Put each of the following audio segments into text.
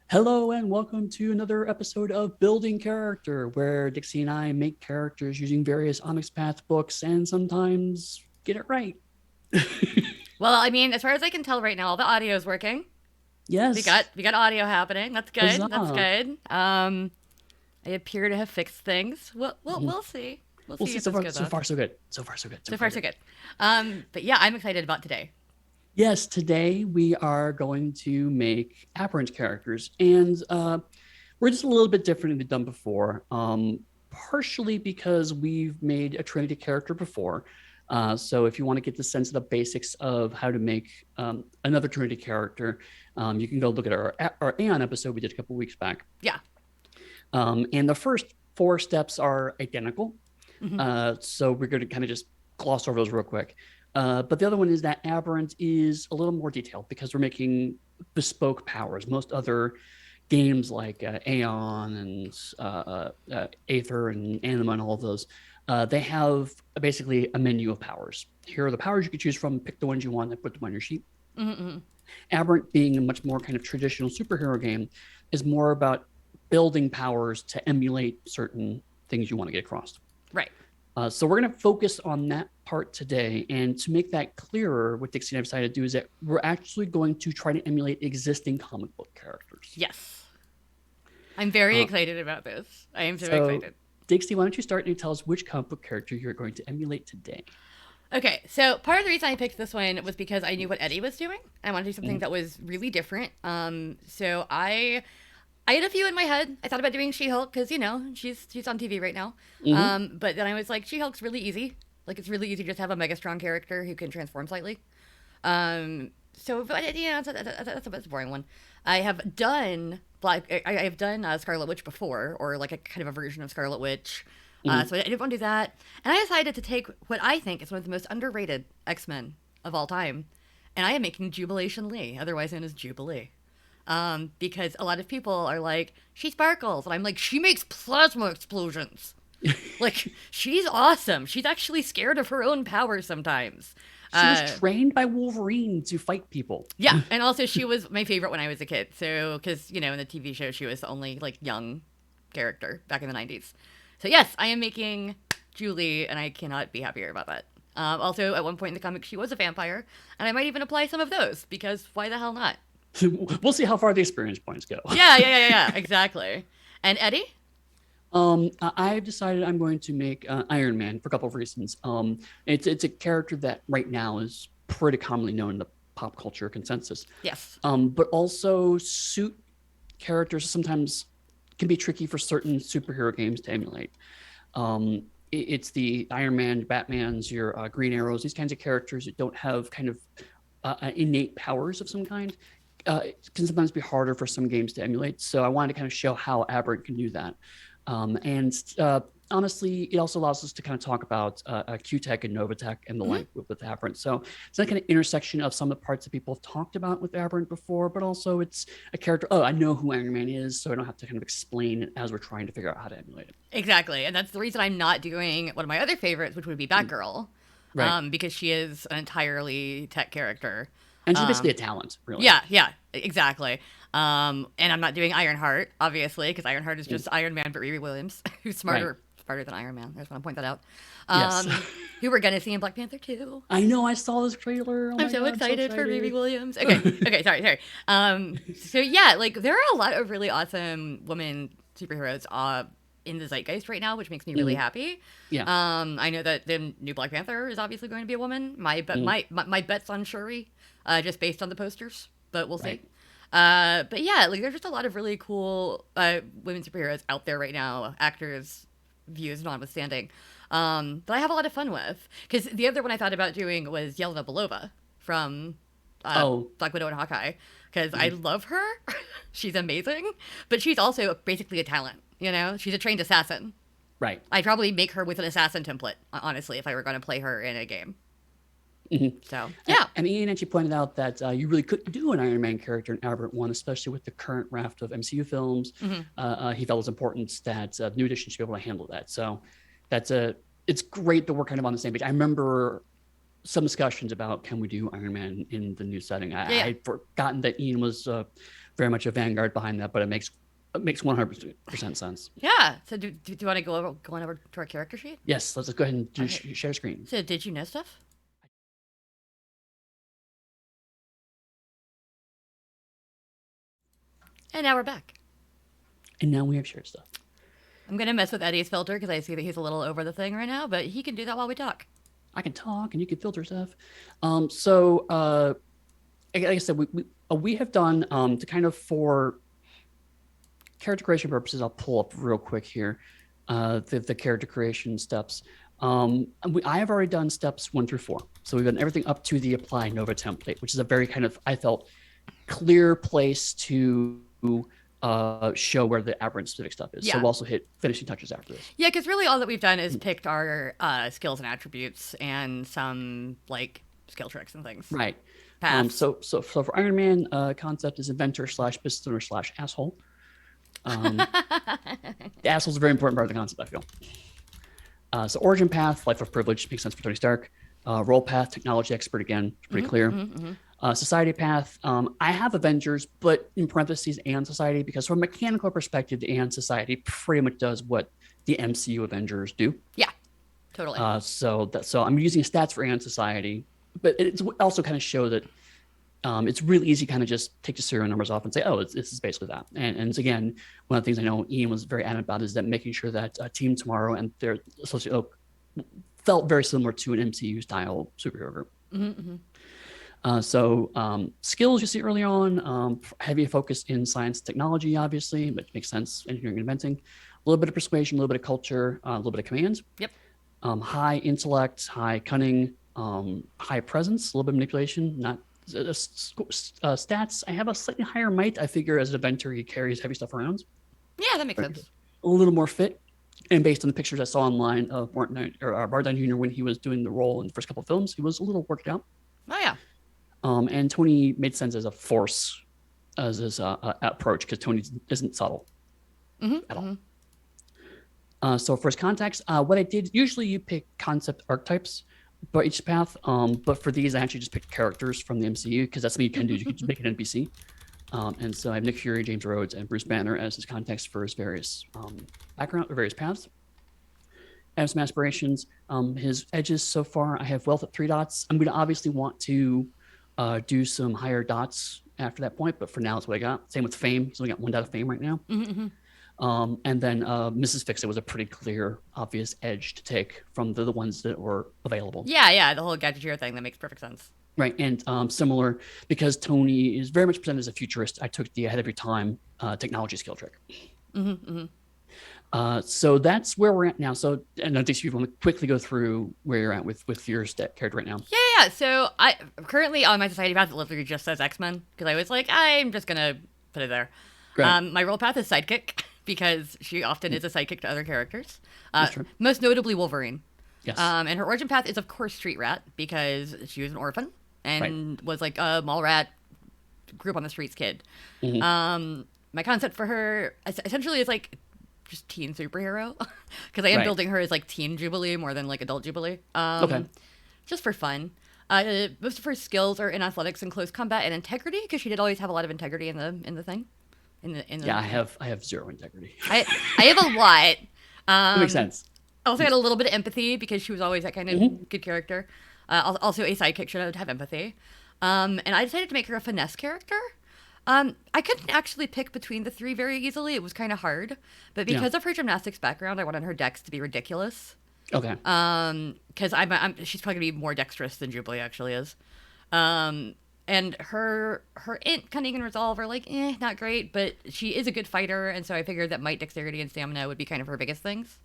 Hello and welcome to another episode of Building Character, where Dixie and I make characters using various Onyx Path books and sometimes get it right. Well, I mean, as far as I can tell right now, all the audio is working. We got Yes, we got audio happening. That's good. That's huzzah. good. I appear to have fixed things. Mhm. We'll see. We'll We'll see see. if So this far, goes so off. far, so good. So far, so good. So So far, far, so so good. good. But yeah, I'm excited about today. Yes, today we are going to make Aberrant characters, and we're just a little bit different than we've done before. Partially because we've made a Trinity character before. So if you want to get the sense of the basics of how to make another Trinity character, you can go look at our Aeon episode we did a couple weeks back. Yeah. And the first four steps are identical. Hmm. So we're going to kind of just gloss over those real quick. But the other one is that Aberrant is a little more detailed because we're making bespoke powers. Most other games like Aeon and Aether and Anima and all of those, they have basically a menu of powers. Here are the powers you can choose from. Pick the ones you want and put them on your sheet. Hmm. Aberrant, being a much more kind of traditional superhero game, is more about building powers to emulate certain things you want to get across. Right. So we're going to focus on that part today. And to make that clearer, what Dixie and I decided to do is that we're actually going to try to emulate existing comic book characters. Yes. I'm very Uh, excited about this. I am so so, excited. Dixie, why don't you start and tell us which comic book character you're going to emulate today? Okay, so part of the reason I picked this one was because I knew what Eddy was doing. I wanted to do something Mm-hmm. that was really different. So I had a few in my head. I thought about doing She-Hulk because she's on TV right now. Mm-hmm. But then I was like, She-Hulk's really easy. Like it's really easy to just have a mega strong character who can transform slightly. So but, that's a boring one. I have done I have done Scarlet Witch before, or like a kind of a version of Scarlet Witch. Mm-hmm. So I didn't want to do that, and I decided to take what I think is one of the most underrated X-Men of all time, and I am making Jubilation Lee, otherwise known as Jubilee. Because a lot of people are like, she sparkles, and I'm like, she makes plasma explosions. Like, she's awesome. She's actually scared of her own power sometimes. She was Uh, trained by Wolverine to fight people. yeah, and also she was my favorite when I was a kid. So, because in the TV show, she was the only like young character back in the '90s. So yes, I am making Julie, and I cannot be happier about that. Also, at one point in the comic, she was a vampire, and I might even apply some of those because why the hell not? We'll see how far the experience points go. Yeah, exactly. And Eddy? I've decided I'm going to make Iron Man for a couple of reasons. It's a character that right now is pretty commonly known in the pop culture consensus. Yes. But also suit characters sometimes can be tricky for certain superhero games to emulate. It's the Iron Man, Batman's, your Green Arrows, these kinds of characters that don't have kind of innate powers of some kind. It can sometimes be harder for some games to emulate. So I wanted to kind of show how Aberrant can do that. And honestly, it also allows us to kind of talk about Q-Tech and Novatech and the Hmm. like with Aberrant. So it's that kind of intersection of some of the parts that people have talked about with Aberrant before, but also it's a character. Oh, I know who Iron Man is, so I don't have to kind of explain it as we're trying to figure out how to emulate it. Exactly. And that's the reason I'm not doing one of my other favorites, which would be Batgirl, Right. because she is an entirely tech character. And she's basically Um, a talent, really. yeah, exactly. And I'm not doing Ironheart, obviously, because Ironheart is just Iron Man, but Riri Williams, who's Right. smarter than Iron Man. I just want to point that out. Yes. Who we're gonna see in Black Panther 2. I know. I saw this trailer. Oh I'm my so God, I'm so excited for Riri excited. Williams. Okay, sorry. So yeah, like there are a lot of really awesome women superheroes in the zeitgeist right now, which makes me really Mhm. happy. Yeah. I know that the new Black Panther is obviously going to be a woman. Mhm. My bet's on Shuri, just based on the posters, but we'll see. Right. But yeah, like there's just a lot of really cool women superheroes out there right now, actors, views notwithstanding, that I have a lot of fun with. Because the other one I thought about doing was Yelena Belova from Oh. Black Widow and Hawkeye, because I Mhm. love her. She's amazing, but she's also basically a talent. She's a trained assassin. Right. I'd probably make her with an assassin template, honestly, if I were going to play her in a game. Mhm. So yeah, And Ian actually pointed out that you really couldn't do an Iron Man character in Aberrant 1, especially with the current raft of MCU films. hmm He felt it was important that New Edition should be able to handle that. So it's great that we're kind of on the same page. I remember some discussions about can we do Iron Man in the new setting. Yeah. I'd forgotten that Ian was very much a vanguard behind that, but it makes 100% sense. Yeah. So do you want to go on over to our character sheet? Yes, let's go ahead and share screen. So did you know stuff? And now we're back. And now we have shared stuff. I'm going to mess with Eddy's filter because I see that he's a little over the thing right now, but he can do that while we talk. I can talk and you can filter stuff. Like I said, we have done to kind of for character creation purposes. I'll pull up real quick here the character creation steps. I have already done steps 1 through 4. So we've done everything up to the apply Nova template, which is a very kind of, I felt, clear place to show where the Aberrant specific stuff is. Yeah. So we'll also hit finishing touches after this. Yeah, because really all that we've done is picked our skills and attributes and some like skill tricks and things. Right. Paths. So for Iron Man, concept is inventor / business owner / asshole. The asshole is a very important part of the concept, I feel. So origin path, life of privilege, makes sense for Tony Stark. Role path, technology expert, again, pretty clear. Society path, I have Avengers, but in parentheses and society, because from a mechanical perspective, the and society pretty much does what the MCU Avengers do. Yeah, totally. So I'm using stats for and society, but it's also kind of show that it's really easy to kind of just take the serial numbers off and say, oh, this is basically that. And again, one of the things I know Ian was very adamant about is that making sure that Team Tomorrow and their associate Oak felt very similar to an MCU style superhero group. Skills you see early on, heavy focus in science technology, obviously, but makes sense, engineering and inventing. A little bit of persuasion, a little bit of culture, a little bit of command. Yep. High intellect, high cunning, high presence, a little bit of manipulation, not stats. I have a slightly higher might. I figure as an inventor, he carries heavy stuff around. Yeah, that makes sense. A little more fit. And based on the pictures I saw online of Bart Downey Jr. when he was doing the role in the first couple of films, he was a little worked out. Oh, yeah. And Tony made sense as a force, as his approach, because Tony isn't subtle at all. So first contacts, what I did, usually you pick concept archetypes for each path, but for these I actually just picked characters from the MCU, because that's what you can do. You can just make an NPC. And so I have Nick Fury, James Rhodes, and Bruce Banner as his context for his various background or various paths. I have some aspirations. His edges so far, I have wealth at 3 dots. I'm going to obviously want to do some higher dots after that point, but for now, that's what I got. Same with fame. He's only got 1 dot of fame right now. And then Mrs. Fix-It was a pretty clear, obvious edge to take from the ones that were available. Yeah, the whole Gadgeteer thing, that makes perfect sense. Right, and similar, because Tony is very much presented as a futurist, I took the ahead of your time technology skill trick. So that's where we're at now. So, and Dixie, if you want to quickly go through where you're at with your character right now. Yeah. So I currently on my society path, it literally just says X-Men, because I was like, I'm just going to put it there. My role path is sidekick, because she often is a sidekick to other characters. Most notably Wolverine. Yes. And her origin path is, of course, street rat, because she was an orphan and was like a mall rat, grew up on the streets kid. My concept for her essentially is like just teen superhero, because I am building her as like teen Jubilee more than like adult Jubilee. Just for fun. Most of her skills are in athletics and close combat and integrity, because she did always have a lot of integrity in the thing. Yeah, I have 0 integrity. I have a lot. That makes sense. I also had a little bit of empathy, because she was always that kind of good character. Also, a sidekick should have empathy. And I decided to make her a finesse character. I couldn't actually pick between the 3 very easily. It was kind of hard. But because of her gymnastics background, I wanted her dex to be ridiculous. Okay. Because she's probably going to be more dexterous than Jubilee actually is. And her int, cunning, and resolve are like, not great. But she is a good fighter. And so I figured that might, dexterity, and stamina would be kind of her biggest things.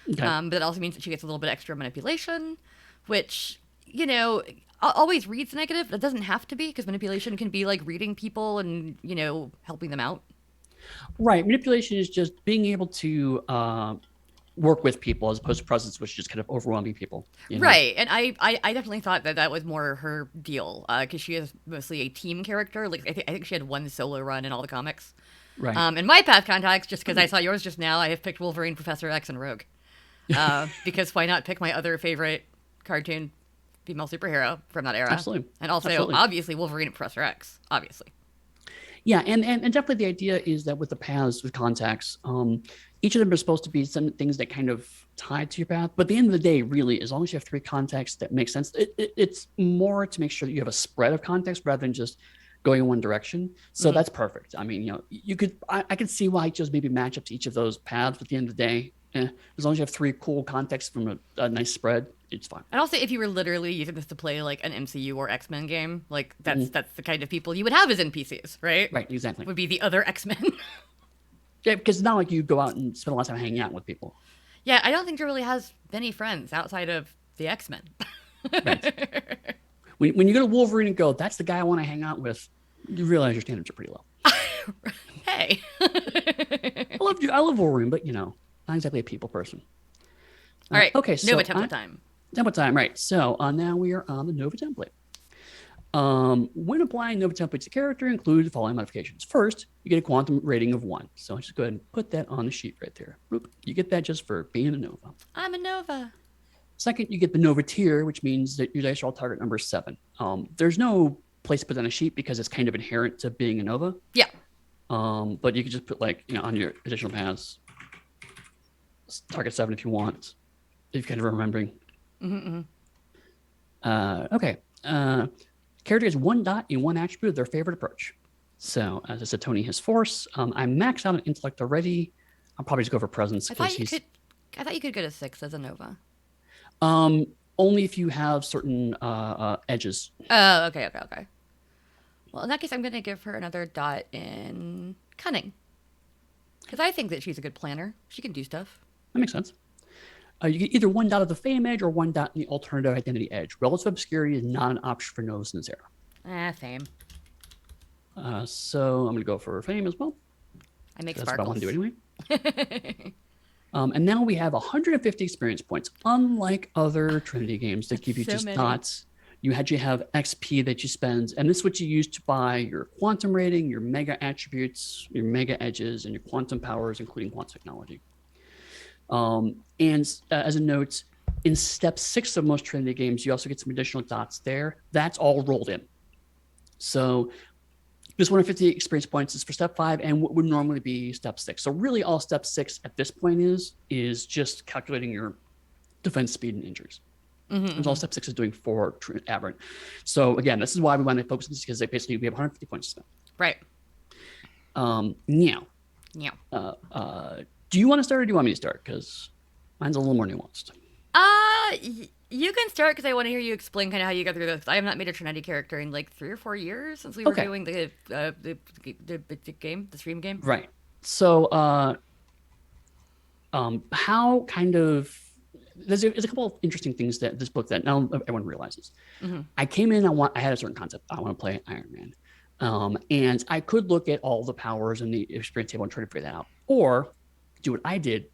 Okay. But it also means that she gets a little bit extra manipulation, which, always reads negative. It doesn't have to be, because manipulation can be like reading people and, helping them out. Right. Manipulation is just being able to work with people, as opposed to presence, which is just kind of overwhelming people. Right. And I definitely thought that was more her deal, because she is mostly a team character. Like I think she had 1 solo run in all the comics. Right. In my path contacts, just because I saw yours just now, I have picked Wolverine, Professor X, and Rogue. Because why not pick my other favorite cartoon female superhero from that era. Absolutely. And also, Absolutely. obviously, Wolverine and Professor X, obviously. Yeah, and definitely the idea is that with the paths, with contacts, each of them are supposed to be some things that kind of tie to your path. But at the end of the day, really, as long as you have 3 contacts that make sense, it's more to make sure that you have a spread of contacts rather than just going in one direction. So that's perfect. I mean, you know, I could see why just maybe match up to each of those paths. But at the end of the day, as long as you have 3 cool contacts from a nice spread, it's fine. And also, if you were literally using this to play like an MCU or X-Men game, like that's the kind of people you would have as NPCs, right? Right, exactly. Would be the other X-Men. Yeah, because it's not like you go out and spend a lot of time hanging out with people. Yeah, I don't think Jubilee has many friends outside of the X-Men. Right. When you go to Wolverine and go, that's the guy I want to hang out with, you realize your standards are pretty low. Hey. I love Wolverine, but you know, not exactly a people person. All right. Okay, so Nova template time. Template time, right. So now we are on the Nova template. When applying Nova template to character, include the following modifications. First, you get a quantum rating of 1. So just go ahead and put that on the sheet right there. Boop. You get that just for being a Nova. I'm a Nova. Second, you get the Nova tier, which means that your dice roll target number 7. There's no place to put on a sheet because it's kind of inherent to being a Nova. Yeah. But you could just put like, you know, on your additional paths, target 7 if you want, if you're kind of remembering. Okay. Character has 1 dot in 1 attribute of their favorite approach. So as I said, Tony has force. I maxed out an intellect already. I'll probably just go for presence. I thought you could get a 6 as a Nova. Only if you have certain edges. Oh, okay. Well, in that case, I'm going to give her another dot in cunning. Because I think that she's a good planner. She can do stuff. That makes sense. You get either 1 dot of the fame edge or 1 dot in the alternative identity edge. Relative obscurity is not an option for Novas in this era. Fame. So I'm going to go for fame as well. I make That's sparkles. what I want to do anyway. And now we have 150 experience points. Unlike other Trinity games that give you so just many. dots, you actually have XP that you spend, and this is what you use to buy your quantum rating, your mega attributes, your mega edges, and your quantum powers, including quantum technology. And as a note, in step 6 of most Trinity games, you also get some additional dots there. That's all rolled in. So this 150 experience points is for step 5 and what would normally be step 6. So really all step 6 at this point is just calculating your defense speed and injuries. That's all step 6 is doing for Aberrant. So again, this is why we want to focus on this, because basically we have 150 points to spend. Right. Now. Yeah. Do you want to start or do you want me to start? Because mine's a little more nuanced. You can start because I want to hear you explain kind of how you got through this. I have not made a Trinity character in like 3 or 4 years since we were doing the game, the stream game. Right. So, how kind of there's a couple of interesting things that this book that now everyone realizes. I came in, I had a certain concept. I want to play Iron Man, and I could look at all the powers and the experience table and try to figure that out, or do what I did,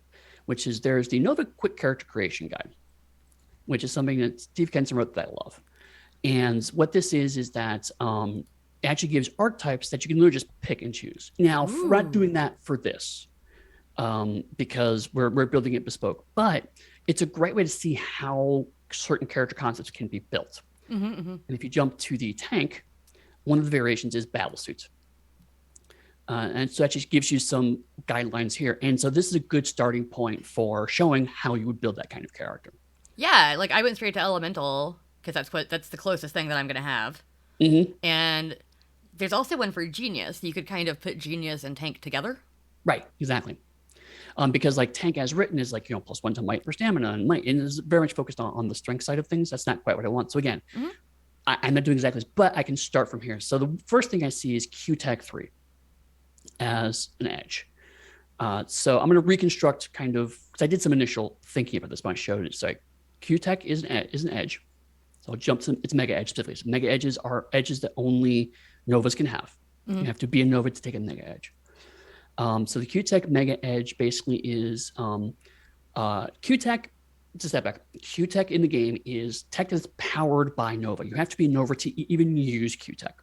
which is there's the Nova Quick Character Creation Guide, which is something that Steve Kenson wrote that I love. And what this is that it actually gives archetypes that you can literally just pick and choose. Now, we're not doing that for this because we're building it bespoke, but it's a great way to see how certain character concepts can be built. And if you jump to the tank, one of the variations is battlesuit. And so that just gives you some guidelines here. And so this is a good starting point for showing how you would build that kind of character. Yeah, like I went straight to Elemental because that's the closest thing that I'm going to have. And there's also one for Genius. You could kind of put Genius and Tank together. Right, exactly. Because like Tank as written is like, +1 to might for stamina and might, and is very much focused on the strength side of things. That's not quite what I want. So again, I'm not doing exactly this, but I can start from here. So the first thing I see is Q-Tech 3 as an edge. So I'm going to reconstruct kind of, because I did some initial thinking about this when I showed it. So Q-Tech is an edge. So I'll jump to its mega edge specifically. So mega edges are edges that only Novas can have. You have to be a Nova to take a mega edge. So the Q-Tech mega edge basically is Q-Tech. To step back, Q-Tech in the game is tech that's powered by Nova. You have to be a Nova to even use Q-Tech.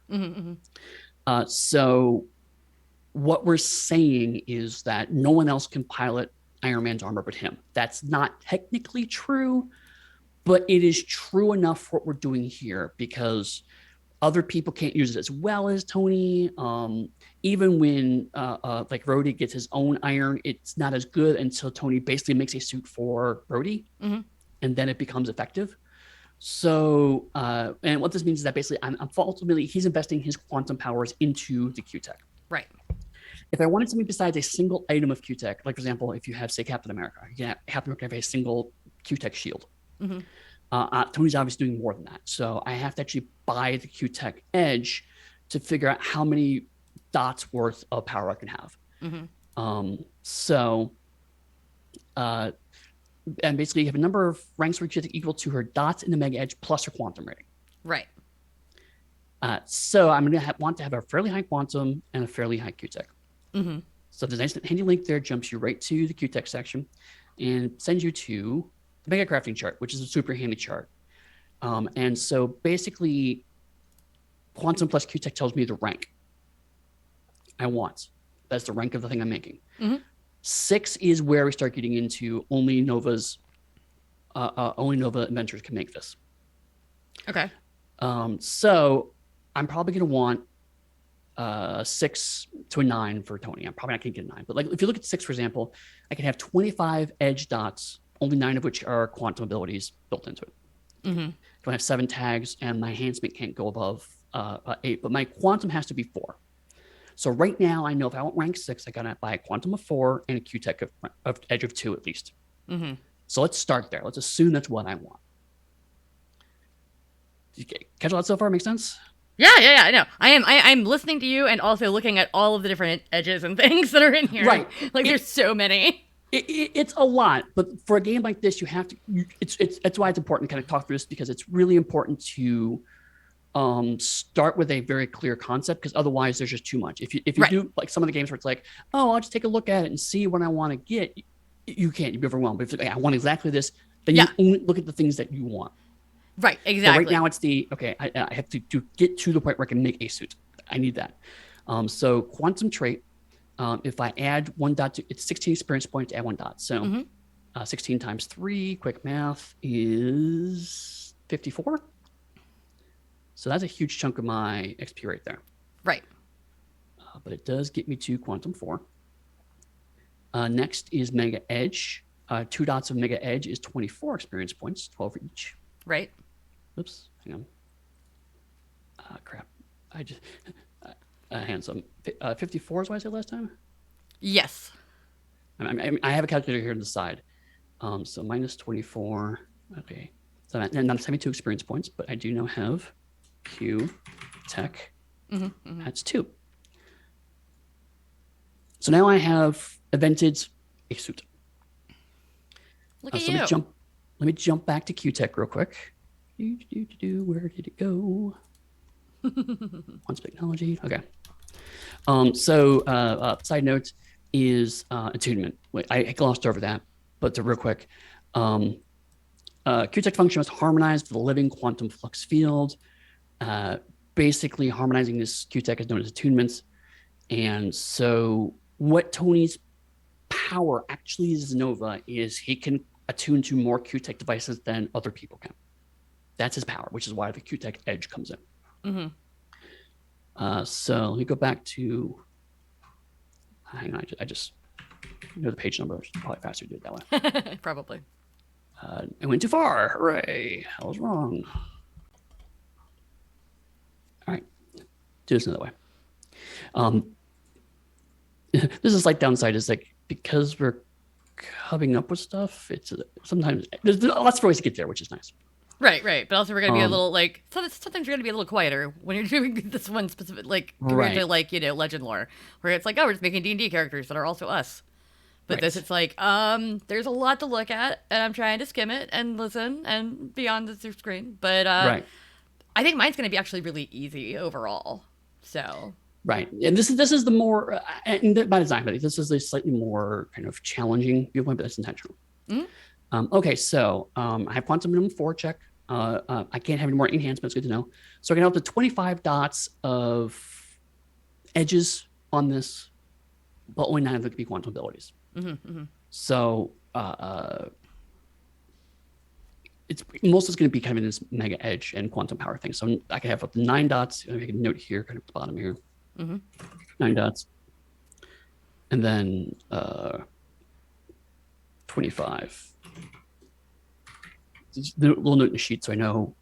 So what we're saying is that no one else can pilot Iron Man's armor but him. That's not technically true, but it is true enough for what we're doing here because other people can't use it as well as Tony. Even when like Rhodey gets his own iron, it's not as good until Tony basically makes a suit for Rhodey, and then it becomes effective. So, and what this means is that basically ultimately he's investing his quantum powers into the Q-Tech. Right. If I wanted something besides a single item of Q-Tech, like for example, if you have, say, Captain America, Captain America have a single Q-Tech shield. Tony's obviously doing more than that. So I have to actually buy the Q-Tech Edge to figure out how many dots worth of power I can have. And basically you have a number of ranks for Q-Tech equal to her dots in the Mega Edge plus her quantum rating. Right. So I'm going to want to have a fairly high quantum and a fairly high Q-Tech. So there's a nice handy link there, jumps you right to the Q-Tech section and sends you to the Mega Crafting chart, which is a super handy chart. And so basically quantum plus Q-Tech tells me the rank I want. That's the rank of the thing I'm making. 6 is where we start getting into only Nova inventors can make this. Okay. So I'm probably going to want 6 to a 9 for Tony. I'm probably not going to get a 9, but like if you look at 6, for example, I can have 25 edge dots, only 9 of which are quantum abilities built into it. I have 7 tags, and my enhancement can't go above 8, but my quantum has to be 4. So right now, I know if I want rank 6, I gotta buy a quantum of 4 and a Q-Tech of edge of 2 at least. So let's start there. Let's assume that's what I want. Okay, catch all that so far? Make sense? Yeah, I know. I'm listening to you and also looking at all of the different edges and things that are in here. Right. Like there's so many. It's a lot, but for a game like this, you have to. It's why it's important to kind of talk through this, because it's really important to start with a very clear concept, because otherwise there's just too much. If you do like some of the games where it's like, oh, I'll just take a look at it and see what I want to get, you can't. You'd be overwhelmed. But if it's like, I want exactly this, then you only look at the things that you want. Right, exactly. So right now it's I have to get to the point where I can make a suit. I need that. So quantum trait, if I add 1 dot to, it's 16 experience points to add 1 dot. So 16 times 3, quick math, is 54. So that's a huge chunk of my XP right there. Right. But it does get me to quantum 4. Next is Mega Edge. 2 dots of Mega Edge is 24 experience points, 12 for each. Right. Oops, hang on. Crap. I just handsome. 54 is what I said last time? Yes. I have a calculator here on the side. So minus 24. Okay. So not 72 experience points, but I do now have Q Tech. That's 2. So now I have invented a suit. Look at so you. Let me jump back to Q Tech real quick. Where did it go? Once technology. Okay. Side note is attunement. Wait, I glossed over that, but real quick. Q-Tech function was harmonized with the living quantum flux field. Basically, harmonizing this Q-Tech is known as attunements. And so what Tony's power actually is Nova is he can attune to more Q-Tech devices than other people can. That's his power, which is why the Q-Tech Edge comes in. So let me go back to, hang on, I just know the page number. It's probably faster to do it that way. Probably. I went too far. Hooray. I was wrong. All right. Do this another way. This is slight downside is like, because we're coming up with stuff, it's sometimes there's lots of ways to get there, which is nice. Right. But also we're going to be a little like, sometimes you're going to be a little quieter when you're doing this one specific, like, compared to like, legend lore, where it's like, oh, we're just making D&D characters that are also us. But this, it's like, there's a lot to look at, and I'm trying to skim it and listen and be on the screen. But I think mine's going to be actually really easy overall. So. Right. And this is the more, and by design, but this is a slightly more kind of challenging viewpoint, but that's intentional. Okay, so I have quantum minimum 4 check. I can't have any more enhancements. Good to know. So I can have up to 25 dots of edges on this, but only 9 of them can be quantum abilities. So it's most is going to be kind of in this mega edge and quantum power thing. So I can have up to 9 dots. I make a note here, kind of at the bottom here. 9 dots. And then 25. Just a little note in the sheet so I know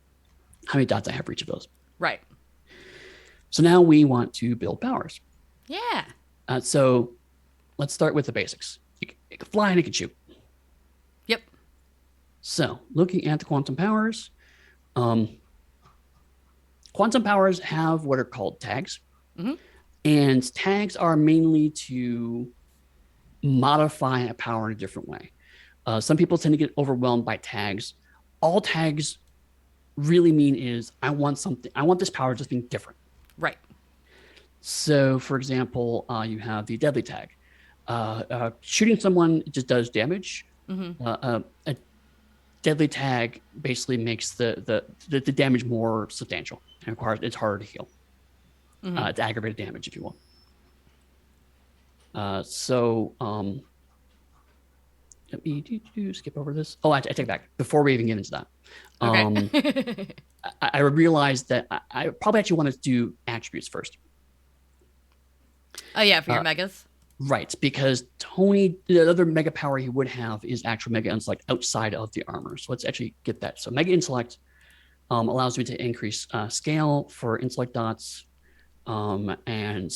how many dots I have for each of those. Right. So now we want to build powers. Yeah. So let's start with the basics. It can fly and it can shoot. Yep. So looking at the quantum powers, quantum powers have what are called tags. And tags are mainly to modify a power in a different way. Some people tend to get overwhelmed by tags. All tags really mean is I want this power just being different. Right. So for example, you have the deadly tag. Shooting someone just does damage. A deadly tag basically makes the damage more substantial and it's harder to heal. It's aggravated damage, if you will. Let me skip over this. Oh, I take it back. Before we even get into that, Okay. I realized that I probably actually want to do attributes first. Oh yeah, for your megas. Right, because Tony, the other mega power he would have is actual mega intellect outside of the armor. So let's actually get that. So mega intellect allows me to increase scale for intellect dots, and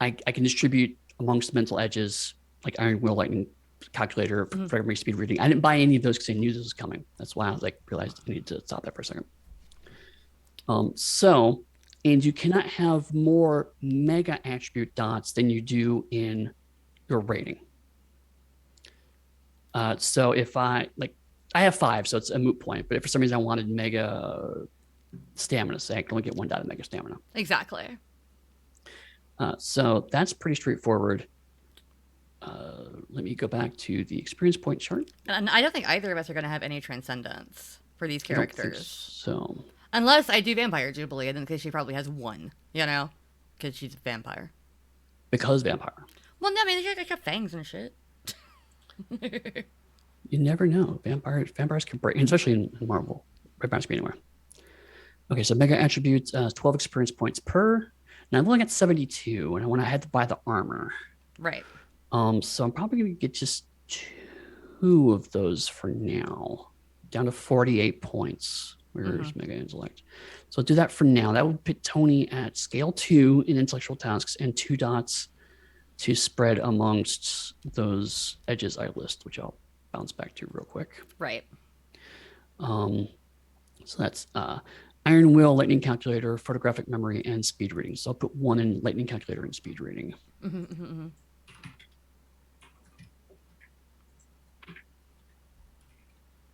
I can distribute amongst mental edges like Iron Will, Lightning Calculator, for every speed reading. I didn't buy any of those because I knew this was coming. That's why I was like realized I need to stop that for a second. And you cannot have more mega attribute dots than you do in your rating. So if I have 5, so it's a moot point. But if for some reason I wanted mega stamina, say I can only get 1 dot of mega stamina. Exactly. So that's pretty straightforward. Let me go back to the experience point chart. And I don't think either of us are going to have any transcendence for these characters. So unless I do Vampire Jubilee, and then because she probably has 1, because she's a vampire. Because vampire. Well, no, I mean, she got fangs and shit. You never know. Vampires can break, especially in Marvel. Vampires can be anywhere. Okay, so mega attributes, 12 experience points per. Now I'm only at 72, and when I had to buy the armor. Right. So I'm probably going to get just 2 of those for now, down to 48 points. Where's mega intellect? So I'll do that for now. That would put Tony at scale 2 in intellectual tasks and 2 dots to spread amongst those edges I list, which I'll bounce back to real quick. Right. So that's Iron Will, Lightning Calculator, Photographic Memory, and Speed Reading. So I'll put 1 in Lightning Calculator and Speed Reading.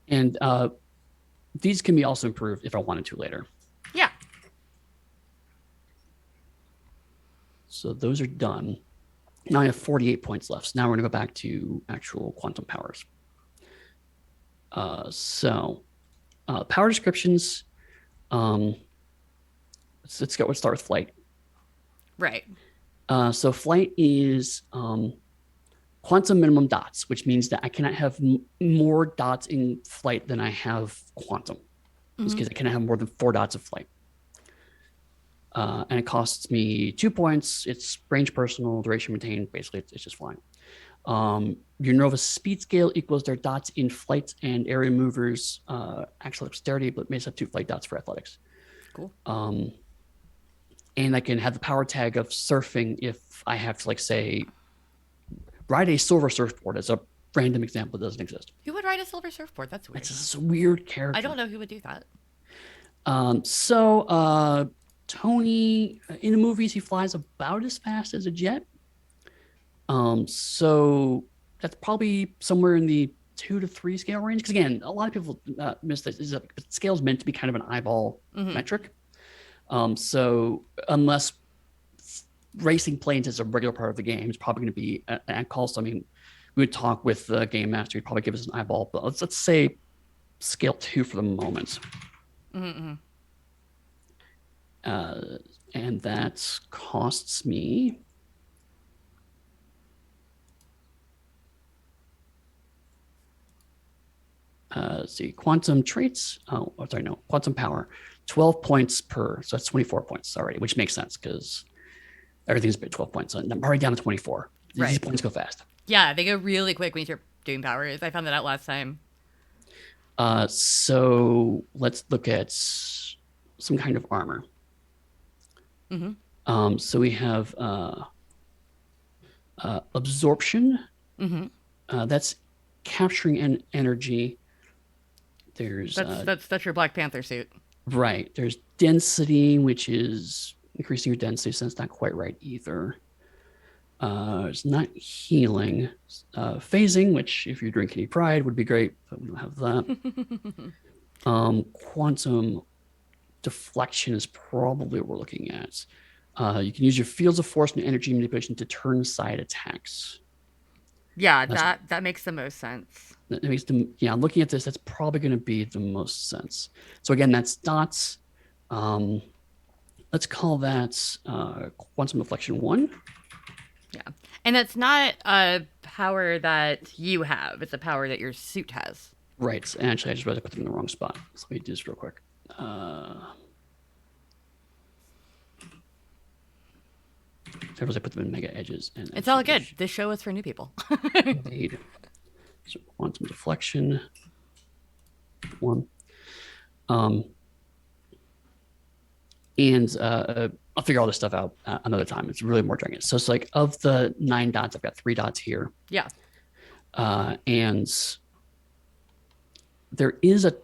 And these can be also improved if I wanted to later. Yeah. So those are done. Now I have 48 points left. So now we're going to go back to actual quantum powers. Power descriptions. Let's start with flight. Right. So flight is quantum minimum dots, which means that I cannot have more dots in flight than I have quantum. In this case, I cannot have more than 4 dots of flight. And it costs me 2 points. It's range personal, duration retained. Basically, it's just flying. Your Nova speed scale equals their dots in flight and area movers, actual dexterity, but makes up 2 flight dots for athletics. Cool. And I can have the power tag of surfing if I have to, say, ride a silver surfboard as a random example that doesn't exist. Who would ride a silver surfboard? That's weird. It's just a weird character. I don't know who would do that. Tony, in the movies, he flies about as fast as a jet. So that's probably somewhere in the 2 to 3 scale range. Because again, a lot of people miss this. Scale is meant to be kind of an eyeball metric. So unless racing planes is a regular part of the game, it's probably going to be an call. So I mean, we would talk with the game master. He'd probably give us an eyeball, but let's say scale 2 for the moment. And that costs me Let's see, quantum traits. Oh, sorry, no, quantum power. 12 points per, so that's 24 points already, which makes sense because everything's been 12 points. So I'm already down to 24. Right. These points go fast. Yeah, they go really quick when you start doing powers. I found that out last time. So let's look at some kind of armor. So we have absorption. That's capturing energy. There's that's your Black Panther suit. Right. There's density, which is increasing your density, so that's not quite right either. It's not healing. Phasing, which if you drink any pride would be great, but we don't have that. Quantum deflection is probably what we're looking at. You can use your fields of force and energy manipulation to turn aside attacks. Yeah, that makes the most sense. That makes them, yeah, looking at this, that's probably going to be the most sense. So again, that's dots. Let's call that quantum deflection 1. Yeah. And that's not a power that you have. It's a power that your suit has. Right. Actually, I just realized I put them in the wrong spot. So let me do this real quick. Suppose I put them in mega edges. And it's all good. This show is for new people. Indeed. So quantum deflection 1. And I'll figure all this stuff out another time. It's really more dragging. So it's like of the 9 dots, I've got 3 dots here. Yeah. And there is a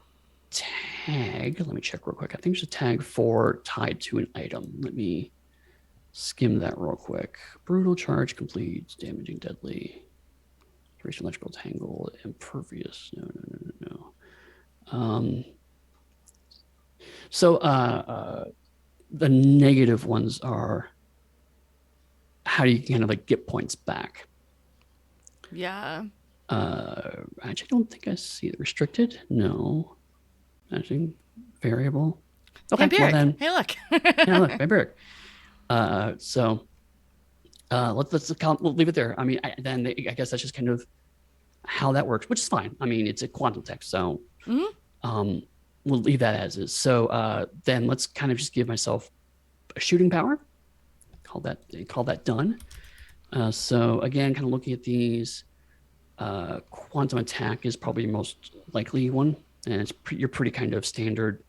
tag. Let me check real quick. I think there's a tag for tied to an item. Let me skim that real quick. Brutal charge complete, damaging, deadly, duration, electrical tangle, impervious. No. So the negative ones are how do you kind of like get points back? Yeah. Actually, I don't think I see it. Restricted? No. Actually, variable. Okay, hey, well then. Hey, look. Yeah, look, Aberrant. So we'll leave it there. I mean, I guess that's just kind of how that works, which is fine. I mean, it's a quantum text, so we'll leave that as is. So then let's kind of just give myself a shooting power. Call that done. So again, kind of looking at these, quantum attack is probably the most likely one, and it's you're pretty kind of standard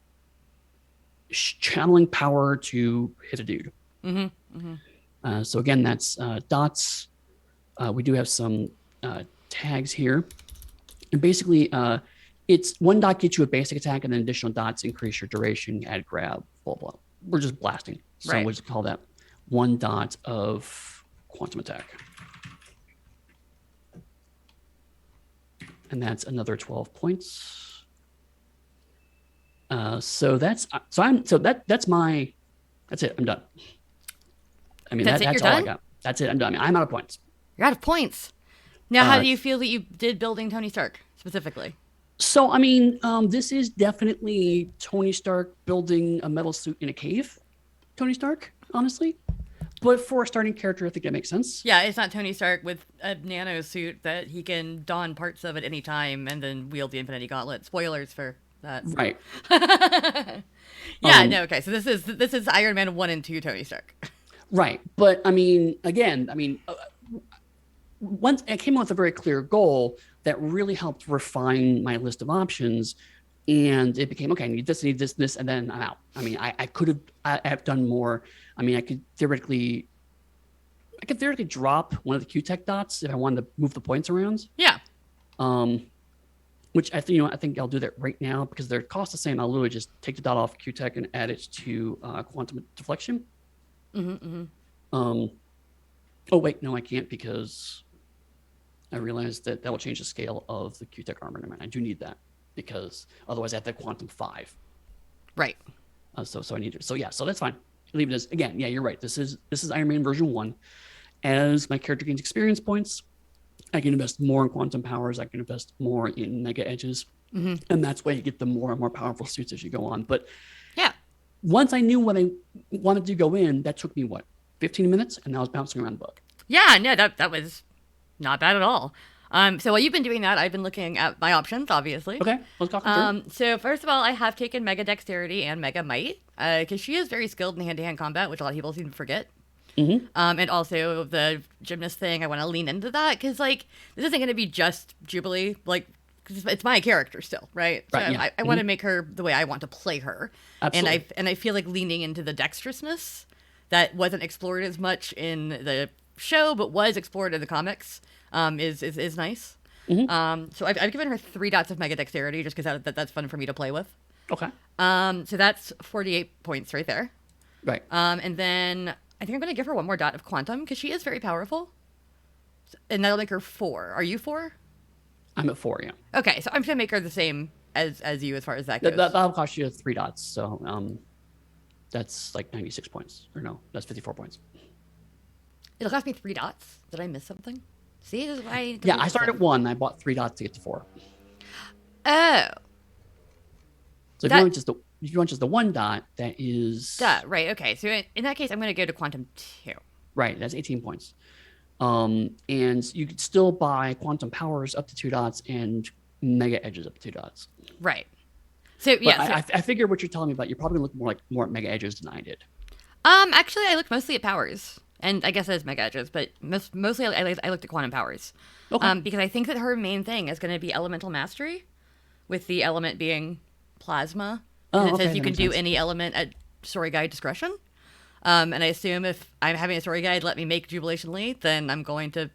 channeling power to hit a dude. So again, that's dots. We do have some tags here, and basically it's 1 dot gets you a basic attack, and then additional dots increase your duration, add grab, blah blah. We're just blasting, so we'll just call that 1 dot of quantum attack, and that's another 12 points. So that's it. I'm done. I mean, that's all I got. That's it. I'm done. I mean, I'm out of points. You're out of points. Now, how do you feel that you did building Tony Stark specifically? So, I mean, this is definitely Tony Stark building a metal suit in a cave. Tony Stark, honestly. But for a starting character, I think that makes sense. Yeah, it's not Tony Stark with a nano suit that he can don parts of at any time and then wield the Infinity Gauntlet. Spoilers for that. Right. Yeah, no, okay. So this is Iron Man 1 and 2 Tony Stark. Right. But I mean, again, once I came up with a very clear goal that really helped refine my list of options, and it became, okay, I need this, and then I'm out. I mean, I have done more. I mean, I could theoretically drop one of the Q-Tech dots if I wanted to move the points around. Yeah. Which I think I'll do that right now because they're cost the same. I'll literally just take the dot off Q-Tech and add it to quantum deflection. Oh wait, no, I can't because I realized that will change the scale of the Q-Tech armor. I do need that because otherwise I have the quantum 5. Right. So I need it. So yeah, so that's fine. Leave it as, again, yeah, you're right. This is Iron Man version 1. As my character gains experience points, I can invest more in quantum powers. I can invest more in mega edges, and that's why you get the more and more powerful suits as you go on. But yeah, once I knew what I wanted to go in, that took me 15 minutes, and I was bouncing around the book. Yeah, no, that was not bad at all. So while you've been doing that, I've been looking at my options, obviously. Okay, let's talk through. So first of all, I have taken Mega Dexterity and Mega Might, because she is very skilled in hand-to-hand combat, which a lot of people seem to forget. Mm-hmm. And also the gymnast thing, I want to lean into that, because, like, this isn't going to be just Jubilee, like, 'cause it's my character still, right? So Right, yeah. I want to make her the way I want to play her. Absolutely. And I feel like leaning into the dexterousness that wasn't explored as much in the show, but was explored in the comics, is nice. Mm-hmm. So I've given her 3 dots of Mega Dexterity just because that's fun for me to play with. Okay. So that's 48 points right there. Right. And then I think I'm going to give her 1 more dot of Quantum because she is very powerful. And that'll make her 4. Are you 4? I'm at 4, yeah. Okay, so I'm going to make her the same as you as far as that goes. That'll cost you 3 dots. So that's like 96 points. Or no, that's 54 points. It'll cost me 3 dots. Did I miss something? See, this is why. Yeah, I started at 1. I bought 3 dots to get to 4. Oh. So if you want just the 1 dot, that is Right. Okay. So in that case, I'm going to go to Quantum 2. right. That's 18 points. And you could still buy quantum powers up to 2 dots and mega edges up to 2 dots. Right. So But yeah. I figure what you're telling me about, you're probably gonna look more at mega edges than I did. Actually, I looked mostly at powers, and I guess that is mega edges, but mostly I looked at quantum powers. Okay. Because I think that her main thing is going to be elemental mastery, with the element being plasma. Oh, It okay, says you that can makes do sense. any element at story guide discretion. And I assume if I'm having a story guide let me make Jubilation Lee, then I'm going to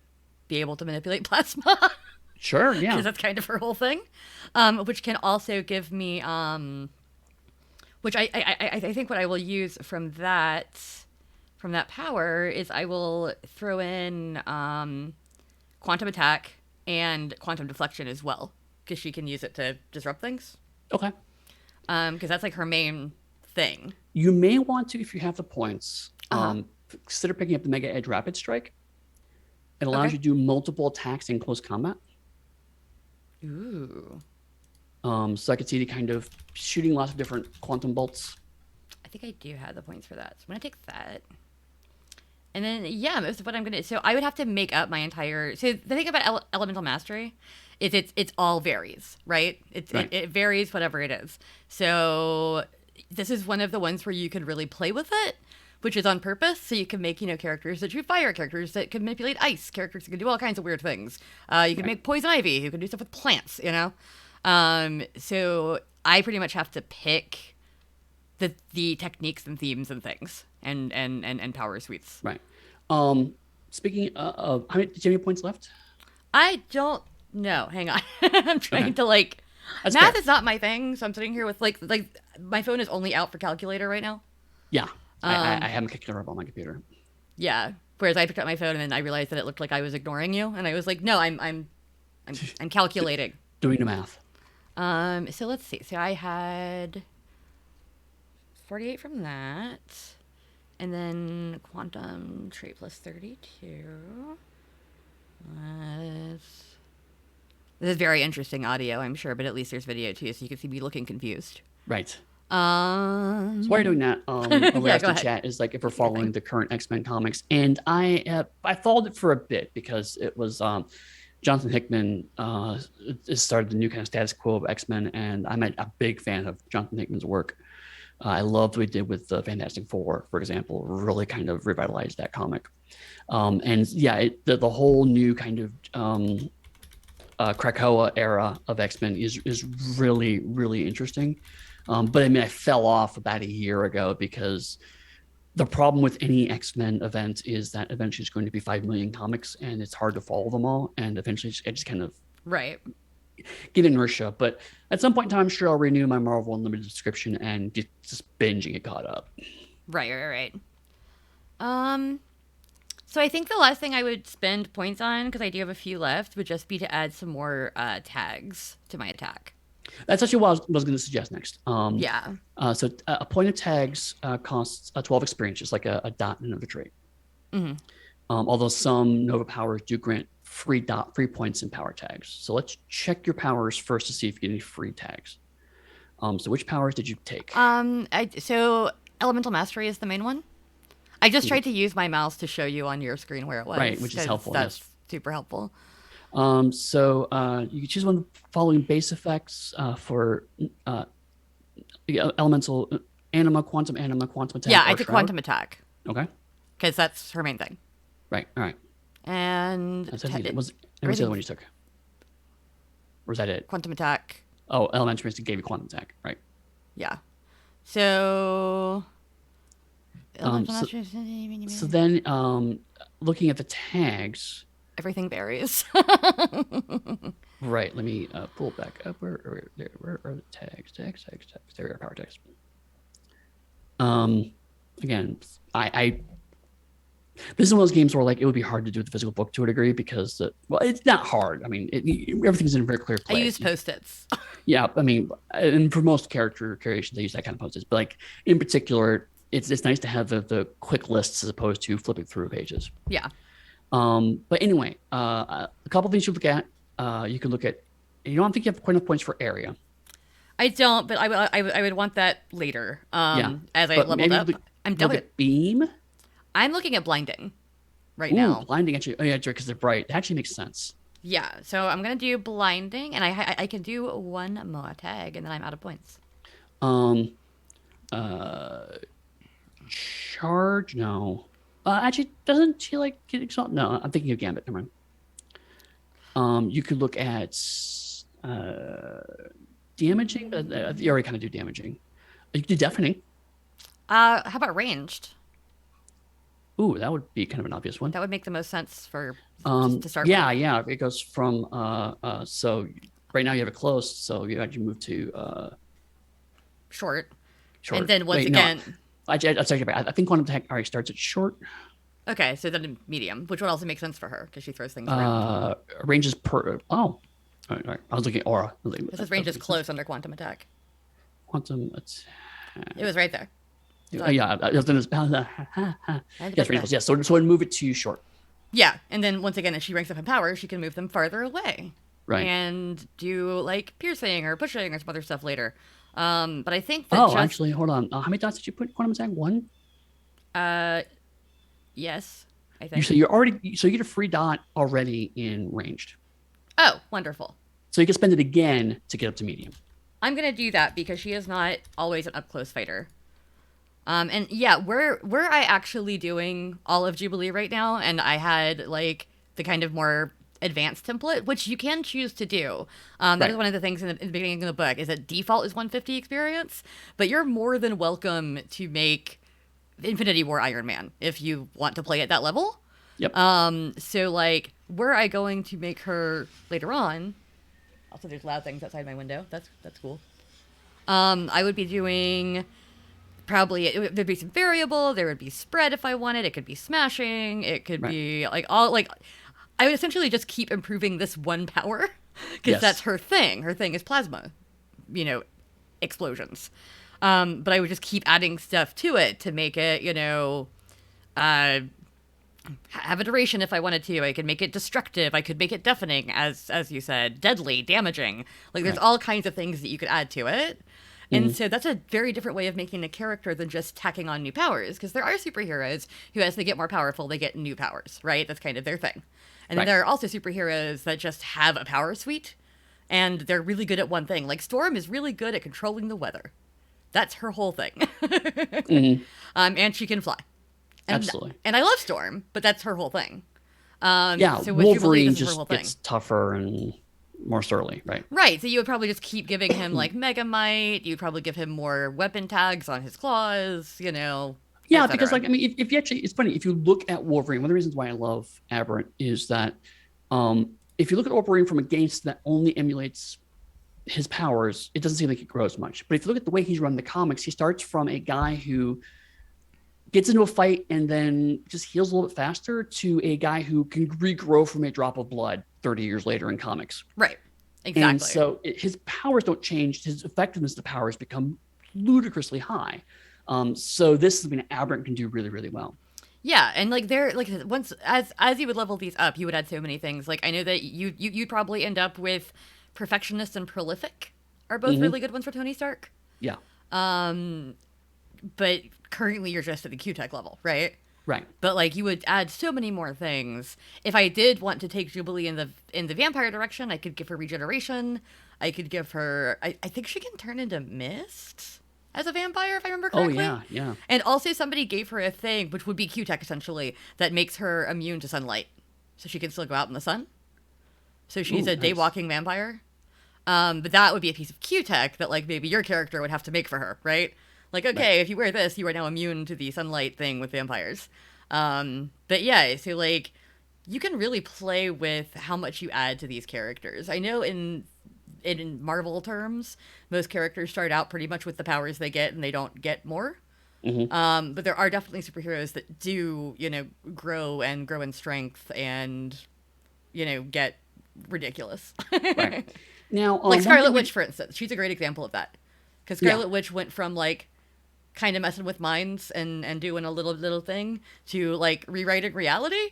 be able to manipulate plasma. Sure. Yeah. Because that's kind of her whole thing. Which can also give me, which I think what I will use from that power is I will throw in quantum attack and quantum deflection as well, because she can use it to disrupt things. Okay. Because that's like her main thing. You may want to, if you have the points, Uh-huh. consider picking up the Mega Edge Rapid Strike. It allows Okay. you to do multiple attacks in close combat. Ooh. So I could see the kind of shooting lots of different quantum bolts. I think I do have the points for that. So I'm going to take that. And then, yeah, most of what I'm going to... So I would have to make up my entire... So the thing about elemental mastery is it's all varies, right? Right. It varies whatever it is. So this is one of the ones where you could really play with it, which is on purpose. So you can make, characters that shoot fire, characters that can manipulate ice, characters that can do all kinds of weird things. You can make poison ivy, who can do stuff with plants, So I pretty much have to pick the techniques and themes and things and power suites. Right. Speaking of, do you have any points left? I don't know. Hang on. I'm trying to That's math fair. is not my thing, so I'm sitting here with like my phone is only out for calculator right now. Yeah. I haven't kicked it up on my computer. Yeah. Whereas I picked up my phone and then I realized that it looked like I was ignoring you, and I was like, no, I'm calculating. Doing the math. So let's see. So I had 48 from that. And then quantum trait plus 32. This is very interesting audio, I'm sure, but at least there's video too, so you can see me looking confused. Right. So So while you're doing that, over Yeah, go the ahead. chat is like if we're following the current X-Men comics, and I followed it for a bit because it was Jonathan Hickman started the new kind of status quo of X-Men, and I'm a big fan of Jonathan Hickman's work. I loved what he did with the Fantastic Four, for example. Really kind of revitalized that comic. And yeah, the whole new kind of Krakoa era of X-Men is really, really interesting. But I mean, I fell off about a year ago because the problem with any X-Men event is that eventually it's going to be 5 million comics and it's hard to follow them all. And eventually I just kind of right. get inertia. But at some point in time, I'm sure I'll renew my Marvel Unlimited subscription and just binge and get caught up. Right. So I think the last thing I would spend points on, because I do have a few left, would just be to add some more tags to my attack. That's actually what I was going to suggest next. Yeah. So a point of tags costs 12 experience, just like a dot in another trait. Mm-hmm. Although some Nova powers do grant free points in power tags. So let's check your powers first to see if you get any free tags. So which powers did you take? So Elemental Mastery is the main one. I just tried to use my mouse to show you on your screen where it was. Right, which is 'cause helpful, That's yes. super helpful. You can choose one of the following base effects for elemental quantum attack, Yeah, I or took shroud. quantum attack Okay. because that's her main thing. Right. All right. And Was the other everything one you took? Or was that it? quantum attack. Oh, elementary mystic gave you quantum attack. Right. Yeah. So. Um, so, so then, looking at the tags. Everything varies. Right. Let me pull it back up. Where are the tags? Tags. There we are. Power tags. Again, I this is one of those games where like it would be hard to do with the physical book to a degree because it's not hard. I mean, everything's in a very clear place. I use Post-its. Yeah, I mean, and for most character creations, they use that kind of Post-its. But like in particular, it's nice to have the quick lists as opposed to flipping through pages. Yeah. But anyway, a couple things you look at. You can look at. You don't think you have quite enough points for area. I don't, but I would want that later. As I leveled up. I'm done with beam. I'm looking at blinding right now. Blinding actually. Oh yeah, because they're bright. That actually makes sense. Yeah, so I'm gonna do blinding, and I can do one more tag, and then I'm out of points. Charge? No. Actually, doesn't she like get exalted? No, I'm thinking of Gambit. Never mind. You could look at damaging. You already kind of do damaging. You could do deafening. How about ranged? Ooh, that would be kind of an obvious one. That would make the most sense for to start. Yeah, with. Yeah. It goes from so right now you have it close, so you actually move to short. Short. And then once again. No. I take it back. I think quantum attack already starts at short. Okay, so then medium, which would also make sense for her because she throws things around. Ranges per. Oh, all right. I was looking at aura. This is range is close under quantum attack. Quantum attack. It was right there. Yeah, yes, ranges. Yes, so I'd move it to short. Yeah, and then once again, if she ranks up in power, she can move them farther away. Right. And do like piercing or pushing or some other stuff later. But I think that. Oh, actually, hold on. How many dots did you put in quantum attack? One. Yes, I think. So you get a free dot already in ranged. Oh, wonderful. So you can spend it again to get up to medium. I'm gonna do that because she is not always an up close fighter. And yeah, we're actually doing all of Jubilee right now, and I had like the kind of more advanced template, which you can choose to do. That is one of the things in the beginning of the book is that default is 150 experience, but you're more than welcome to make Infinity War Iron Man if you want to play at that level. Yep. So like, were I going to make her later on? Also, there's loud things outside my window. That's cool. I would be doing. Probably there'd be some variable. There would be spread if I wanted. It could be smashing. It could be like all like. I would essentially just keep improving this one power because that's her thing. Her thing is plasma, explosions. But I would just keep adding stuff to it to make it, have a duration if I wanted to. I could make it destructive. I could make it deafening, as you said, deadly, damaging. Like there's all kinds of things that you could add to it. And so that's a very different way of making a character than just tacking on new powers. Because there are superheroes who, as they get more powerful, they get new powers, right? That's kind of their thing. And then there are also superheroes that just have a power suite, and they're really good at one thing. Like Storm is really good at controlling the weather. That's her whole thing. And she can fly. Absolutely. And I love Storm, but that's her whole thing. So Wolverine just gets tougher and more surly, right? Right. So you would probably just keep giving him like Mega Might. You'd probably give him more weapon tags on his claws, Yeah, because like, I mean, if you actually, it's funny, if you look at Wolverine, one of the reasons why I love Aberrant is that if you look at Wolverine from a game that only emulates his powers, it doesn't seem like he grows much. But if you look at the way he's run the comics, he starts from a guy who gets into a fight and then just heals a little bit faster to a guy who can regrow from a drop of blood 30 years later in comics. Right. Exactly. And so his powers don't change. His effectiveness of the powers become ludicrously high. So this is something that Aberrant can do really, really well. Yeah, and like there, like once as you would level these up, you would add so many things. Like I know that you'd probably end up with Perfectionist and Prolific are both really good ones for Tony Stark. Yeah. But currently you're just at the Q-Tech level, right? Right. But like you would add so many more things. If I did want to take Jubilee in the vampire direction, I could give her regeneration. I could give her. I think she can turn into mist as a vampire, if I remember Oh correctly. yeah, yeah. And also somebody gave her a thing, which would be Q-Tech essentially, that makes her immune to sunlight, so she can still go out in the sun. So she's Ooh, a nice. day-walking vampire. But that would be a piece of Q-Tech that like maybe your character would have to make for her, right? Like, okay, if you wear this, you are now immune to the sunlight thing with vampires. But yeah, so like you can really play with how much you add to these characters. I know in Marvel terms, most characters start out pretty much with the powers they get and they don't get more. Mm-hmm. But there are definitely superheroes that do, grow in strength and, get ridiculous. Right. Now, Like Scarlet Witch, for instance. She's a great example of that. Because Scarlet Witch went from, like, kind of messing with minds and doing a little thing to, like, rewriting reality.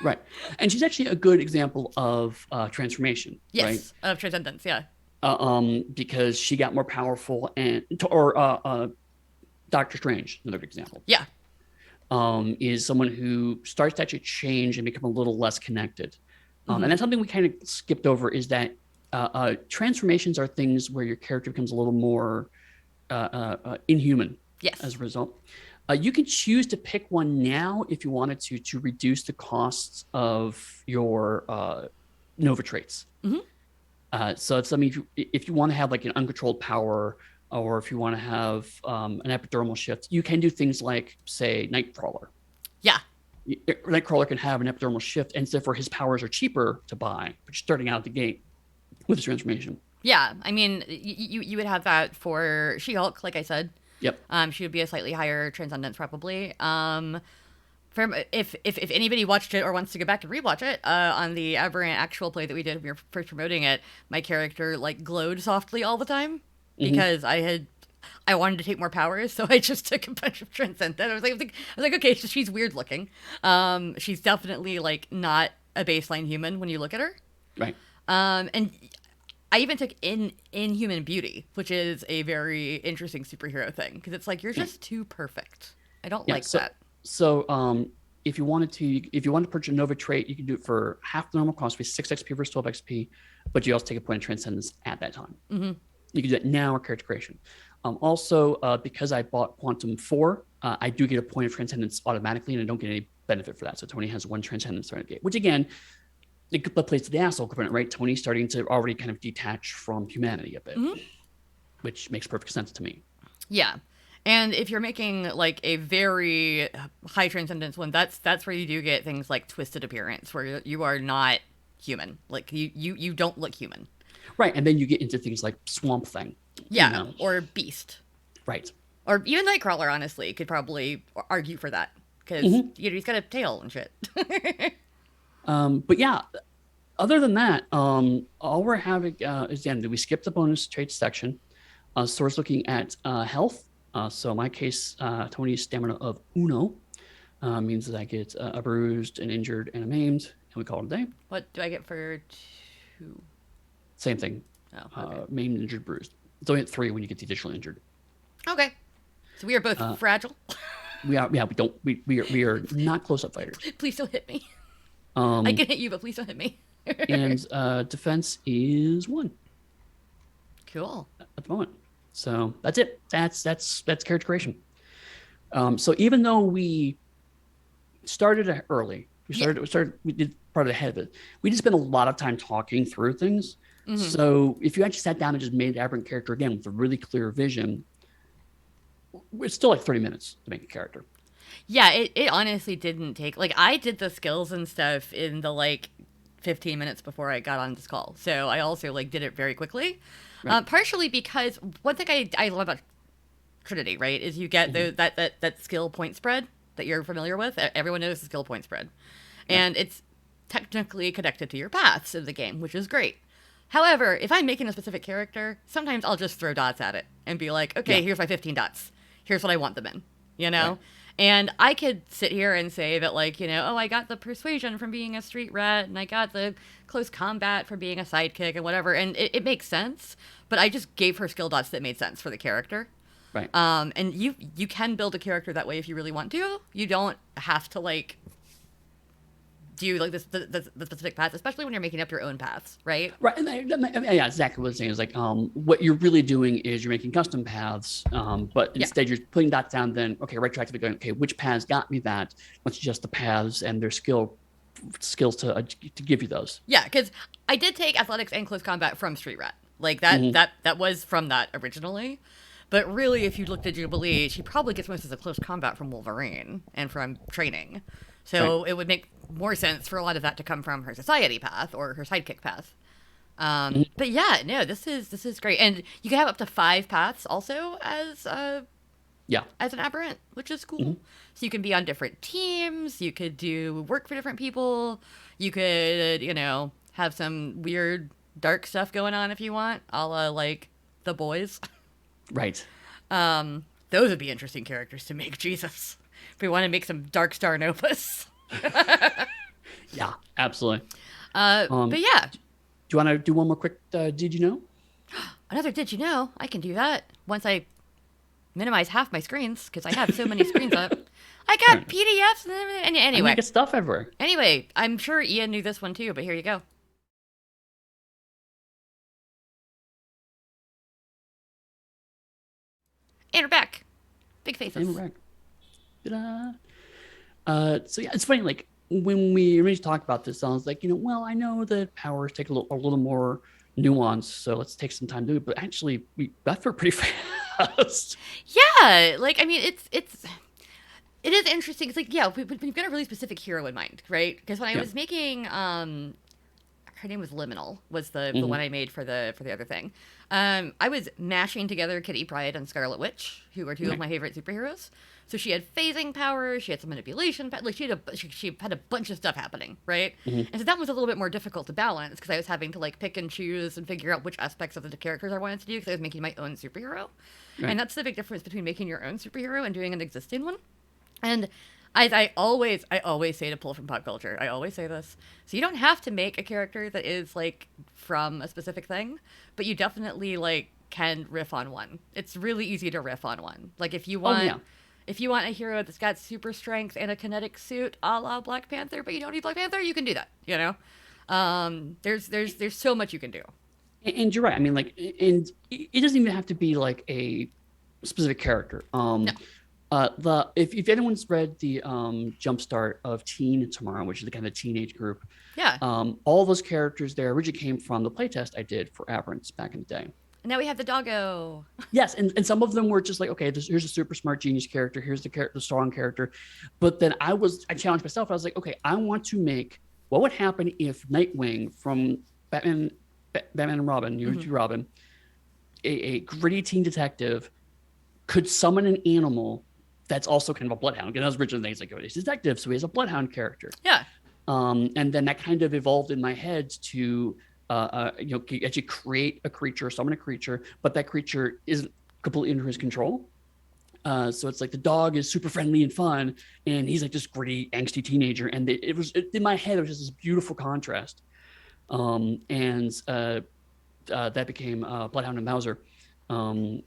Right. And she's actually a good example of transformation. Yes, right? of transcendence, yeah. Because she got more powerful, Doctor Strange, another good example. Yeah. Is someone who starts to actually change and become a little less connected. And that's something we kind of skipped over, is that transformations are things where your character becomes a little more inhuman. Yes. As a result. You can choose to pick one now if you wanted to reduce the costs of your Nova traits. So it's something, if you want to have like an uncontrolled power, or if you want to have an epidermal shift, you can do things like, say, Nightcrawler. Yeah. Nightcrawler can have an epidermal shift, and therefore his powers are cheaper to buy, but you're starting out the gate with his transformation. Yeah, I mean, you would have that for She-Hulk, like I said. Yep. She would be a slightly higher transcendence, probably. If anybody watched it or wants to go back and rewatch it, on the Aberrant actual play that we did when we were first promoting it, my character like glowed softly all the time because I wanted to take more powers, so I just took a bunch of transcendent. I was like, okay, so she's weird looking. She's definitely like not a baseline human when you look at her. Right. And I even took Inhuman Beauty, which is a very interesting superhero thing, because it's like you're just too perfect. I don't like that. So if you wanted to purchase a Nova trait, you can do it for half the normal cost, be 6 XP versus 12 XP, but you also take a point of transcendence at that time. You can do that now or character creation. Also, because I bought Quantum 4, I do get a point of transcendence automatically, and I don't get any benefit for that. So Tony has 1 transcendence thrown at the gate, which again, it plays to the asshole component, right? Tony's starting to already kind of detach from humanity a bit, which makes perfect sense to me. Yeah. And if you're making like a very high transcendence one, that's where you do get things like twisted appearance, where you are not human. Like you don't look human. Right. And then you get into things like Swamp Thing. Yeah. Or Beast. Right. Or even Nightcrawler, honestly, could probably argue for that. Because he's got a tail and shit. But yeah, other than that, all we're having is, again, we skipped the bonus traits section. So we're looking at health. So in my case, Tony's stamina of uno means that I get a bruised, an injured, and a maimed, and we call it a day. What do I get for 2? Same thing. Oh, okay. Maimed, injured, bruised. It's only at 3 when you get the additional injured. Okay. So we are both fragile. We are. Yeah, we are not close-up fighters. Please don't hit me. I can hit you, but please don't hit me. And defense is 1. Cool. At the moment. So that's it. That's character creation. So even though we started early, we did part of the head of it. We just spent a lot of time talking through things. So if you actually sat down and just made an Aberrant character again with a really clear vision, it's still like 30 minutes to make a character. Yeah, it honestly didn't take, like, I did the skills and stuff in the, like, 15 minutes before I got on this call. So I also, like, did it very quickly. Right. Partially because one thing I love about Trinity, right, is you get that skill point spread that you're familiar with. Everyone knows the skill point spread. And it's technically connected to your paths in the game, which is great. However, if I'm making a specific character, sometimes I'll just throw dots at it and be like, okay, here's my 15 dots. Here's what I want them in, you know? Right. And I could sit here and say that, like, I got the persuasion from being a street rat, and I got the close combat from being a sidekick and whatever, and it makes sense, but I just gave her skill dots that made sense for the character. Right. And you can build a character that way if you really want to. You don't have to like do like the specific paths, especially when you're making up your own paths, right? Right. And yeah, exactly what I'm saying is like, what you're really doing is you're making custom paths, but Yeah. instead you're putting dots down, then, okay, retroactively going, okay, which paths got me that? Let's adjust the paths and their skills to give you those. Yeah, because I did take athletics and close combat from Street Rat. Like that, Mhm. that was from that originally. But really, if you looked at Jubilee, she probably gets most of the close combat from Wolverine and from training. So it would make more sense for a lot of that to come from her society path or her sidekick path. Mhm. But yeah, no, this is great, and you can have up to 5 paths also Yeah. as an aberrant, which is cool. Mhm. So you can be on different teams. You could do work for different people. You could, have some weird dark stuff going on if you want, a la like the boys. Right. Those would be interesting characters to make. Jesus, if we want to make some Dark Star Novas. Yeah, absolutely. But yeah, Do you want to do one more quick, did you know? another did you know? I can do that once I minimize half my screens because I have so many screens up. I got PDFs and everything. And I anyway, get stuff everywhere. anyway, I'm sure Ian knew this one too, but here you go. And we're back. Big faces. And we're back. Ta-da. So yeah, it's funny. Like when we originally talked about this, I was like, well, I know that powers take a little more nuance, so let's take some time to do it. But actually, we got through pretty fast. Yeah, like I mean, it is interesting. It's like, yeah, we've got a really specific hero in mind, right? Because when I was making, her name was Liminal, was the one I made for the other thing. I was mashing together Kitty Pryde and Scarlet Witch, who are two of my favorite superheroes. So she had phasing powers, she had some manipulation, like she had a bunch of stuff happening, right? And so that was a little bit more difficult to balance because I was having to like pick and choose and figure out which aspects of the characters I wanted to do because I was making my own superhero. Right. And that's the big difference between making your own superhero and doing an existing one. And I always say to pull from pop culture. I always say this. So you don't have to make a character that is like from a specific thing, but you definitely like can riff on one. It's really easy to riff on one. Like if you want if you want a hero that's got super strength and a kinetic suit, a la Black Panther, but you don't need Black Panther, you can do that. There's so much you can do. And you're right. I mean, like, and it doesn't even have to be like a specific character. No. If anyone's read the Jumpstart of Teen Tomorrow, which is the kind of teenage group, Yeah. all those characters there originally came from the playtest I did for Aberrant back in the day. And now we have the doggo. Yes, and some of them were just like, okay, here's a super smart genius character, here's the strong character, but then I challenged myself. I was like, okay, I want to make what would happen if Nightwing from Batman and Robin, Robin, a gritty teen detective, could summon an animal that's also kind of a bloodhound. And that was originally things like, he's a detective, so he has a bloodhound character. Yeah. And then that kind of evolved in my head to actually create a creature, summon a creature, but that creature isn't completely under his control. So it's like the dog is super friendly and fun, and he's like this gritty, angsty teenager. And in my head, it was just this beautiful contrast. That became Bloodhound and Bowser. I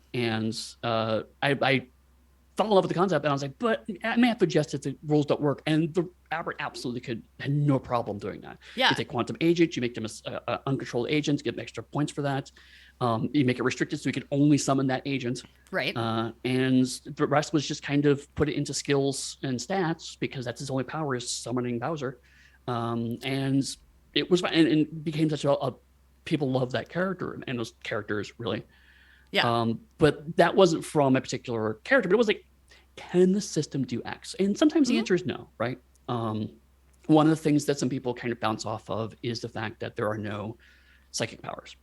fell in love with the concept, and I was like, but I may have to adjust if the rules don't work. And the Aberrant absolutely had no problem doing that. Yeah. You take quantum agents, you make them a uncontrolled agents, get extra points for that. You make it restricted so you can only summon that agent. Right. And the rest was just kind of put it into skills and stats because that's his only power is summoning Bowser. And it was fun, and became such a people love that character and those characters really. Yeah. But that wasn't from a particular character, but it was like, can the system do X? And sometimes the answer is no, right? One of the things that some people kind of bounce off of is the fact that there are no psychic powers.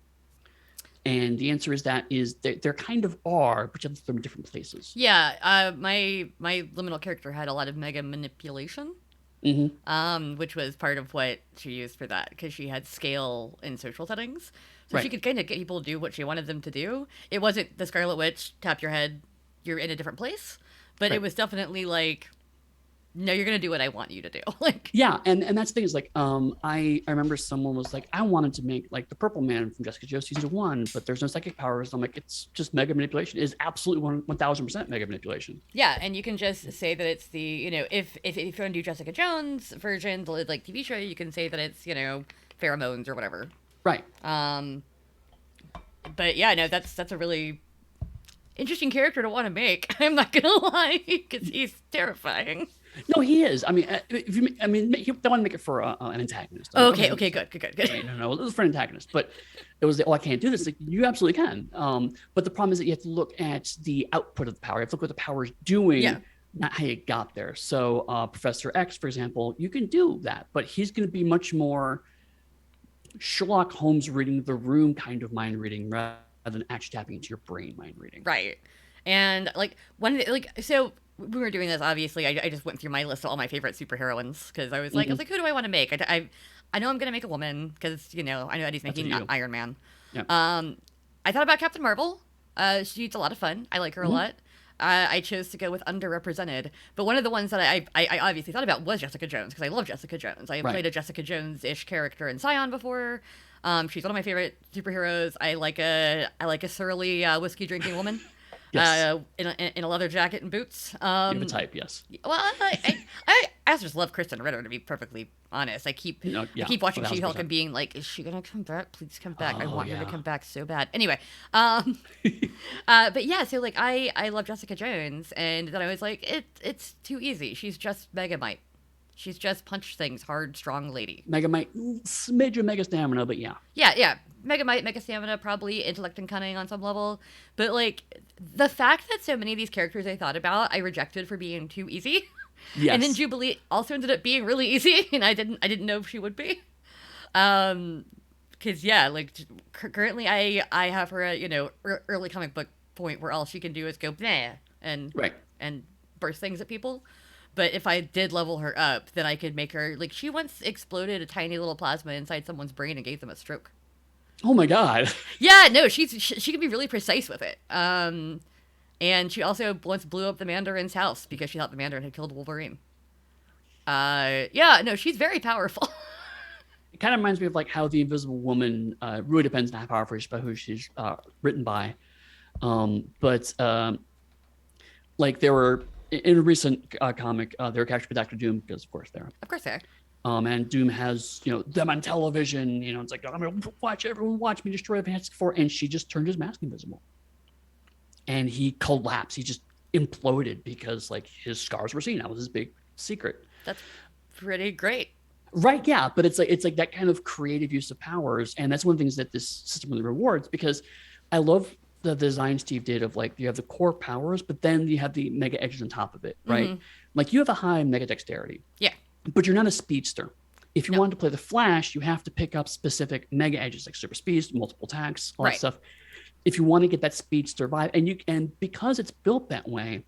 And the answer is that there kind of are, but you have to throw them in different places. Yeah. My liminal character had a lot of mega manipulation. Which was part of what she used for that because she had scale in social settings. So she could kind of get people to do what she wanted them to do. It wasn't the Scarlet Witch, tap your head, you're in a different place. But it was definitely like no, you're gonna do what I want you to do. Like, Yeah, and that's the thing is like I remember someone was like, I wanted to make like the Purple Man from Jessica Jones season 1, but there's no psychic powers. I'm like, it's just mega manipulation. It is absolutely 1000% mega manipulation. yeah, and you can just say that it's the, you know, if you want to do Jessica Jones version, the like TV show, you can say that it's, you know, pheromones or whatever. Right. But yeah, no, that's a really interesting character to want to make. I'm not gonna lie, because he's terrifying. No, he is. I mean, if you, I mean, you don't want to make it for an antagonist. Okay, good. No, it was for an antagonist, but it was, I can't do this. Like, you absolutely can. But the problem is that you have to look at the output of the power. You have to look at what the power is doing, not how you got there. So Professor X, for example, you can do that, but he's going to be much more Sherlock Holmes reading the room kind of mind reading rather than actually tapping into your brain mind reading. Right. And like so when we were doing this, obviously I just went through my list of all my favorite superheroines, because I was like, who do I want to make? I know I'm gonna make a woman, because, you know, I know Eddie's making Iron Man. Yeah. I thought about Captain Marvel. She's a lot of fun. I like her a lot. I chose to go with underrepresented, but one of the ones that I obviously thought about was Jessica Jones, because I love Jessica Jones. I have played a Jessica Jones-ish character in Scion before. She's one of my favorite superheroes. I like a surly whiskey drinking woman. Yes. In a leather jacket and boots. You have a type, yes. Well, I just love Kristen Ritter, to be perfectly honest. I keep watching She-Hulk and being like, is she gonna come back? Please come back. I want her to come back so bad. Anyway, but yeah, so like I love Jessica Jones, and then I was like, it's too easy. She's just Megamind. She's just punch things hard, strong lady. Megamind, smidge of mega stamina, but yeah. Yeah. Megamind, mega stamina, probably intellect and cunning on some level. But like the fact that so many of these characters I thought about, I rejected for being too easy. Yes. And then Jubilee also ended up being really easy, and I didn't know if she would be. Because yeah, like currently I have her at, you know, early comic book point where all she can do is go bleh and burst things at people. But if I did level her up, then I could make her, like, she once exploded a tiny little plasma inside someone's brain and gave them a stroke. Oh my god. Yeah, no, she can be really precise with it. And she also once blew up the Mandarin's house because she thought the Mandarin had killed Wolverine. Yeah, no, she's very powerful. It kind of reminds me of like how the Invisible Woman really depends on how powerful she's, by who she's written by. But like there were in a recent comic, they were captured by Dr. Doom, because of course they are. Of course they are. And Doom has, you know, them on television. You know, it's like, I'm gonna watch everyone watch me destroy the Fantastic Four, and she just turned his mask invisible, and he collapsed. He just imploded because like his scars were seen. That was his big secret. That's pretty great. Right, yeah, but it's like that kind of creative use of powers, and that's one of the things that this system really rewards, because I love the design Steve did of like, you have the core powers, but then you have the mega edges on top of it, right? Like you have a high mega dexterity. Yeah. But you're not a speedster. If you wanted to play the Flash, you have to pick up specific mega edges like super speed, multiple attacks, all that stuff. If you want to get that speedster vibe, and because it's built that way,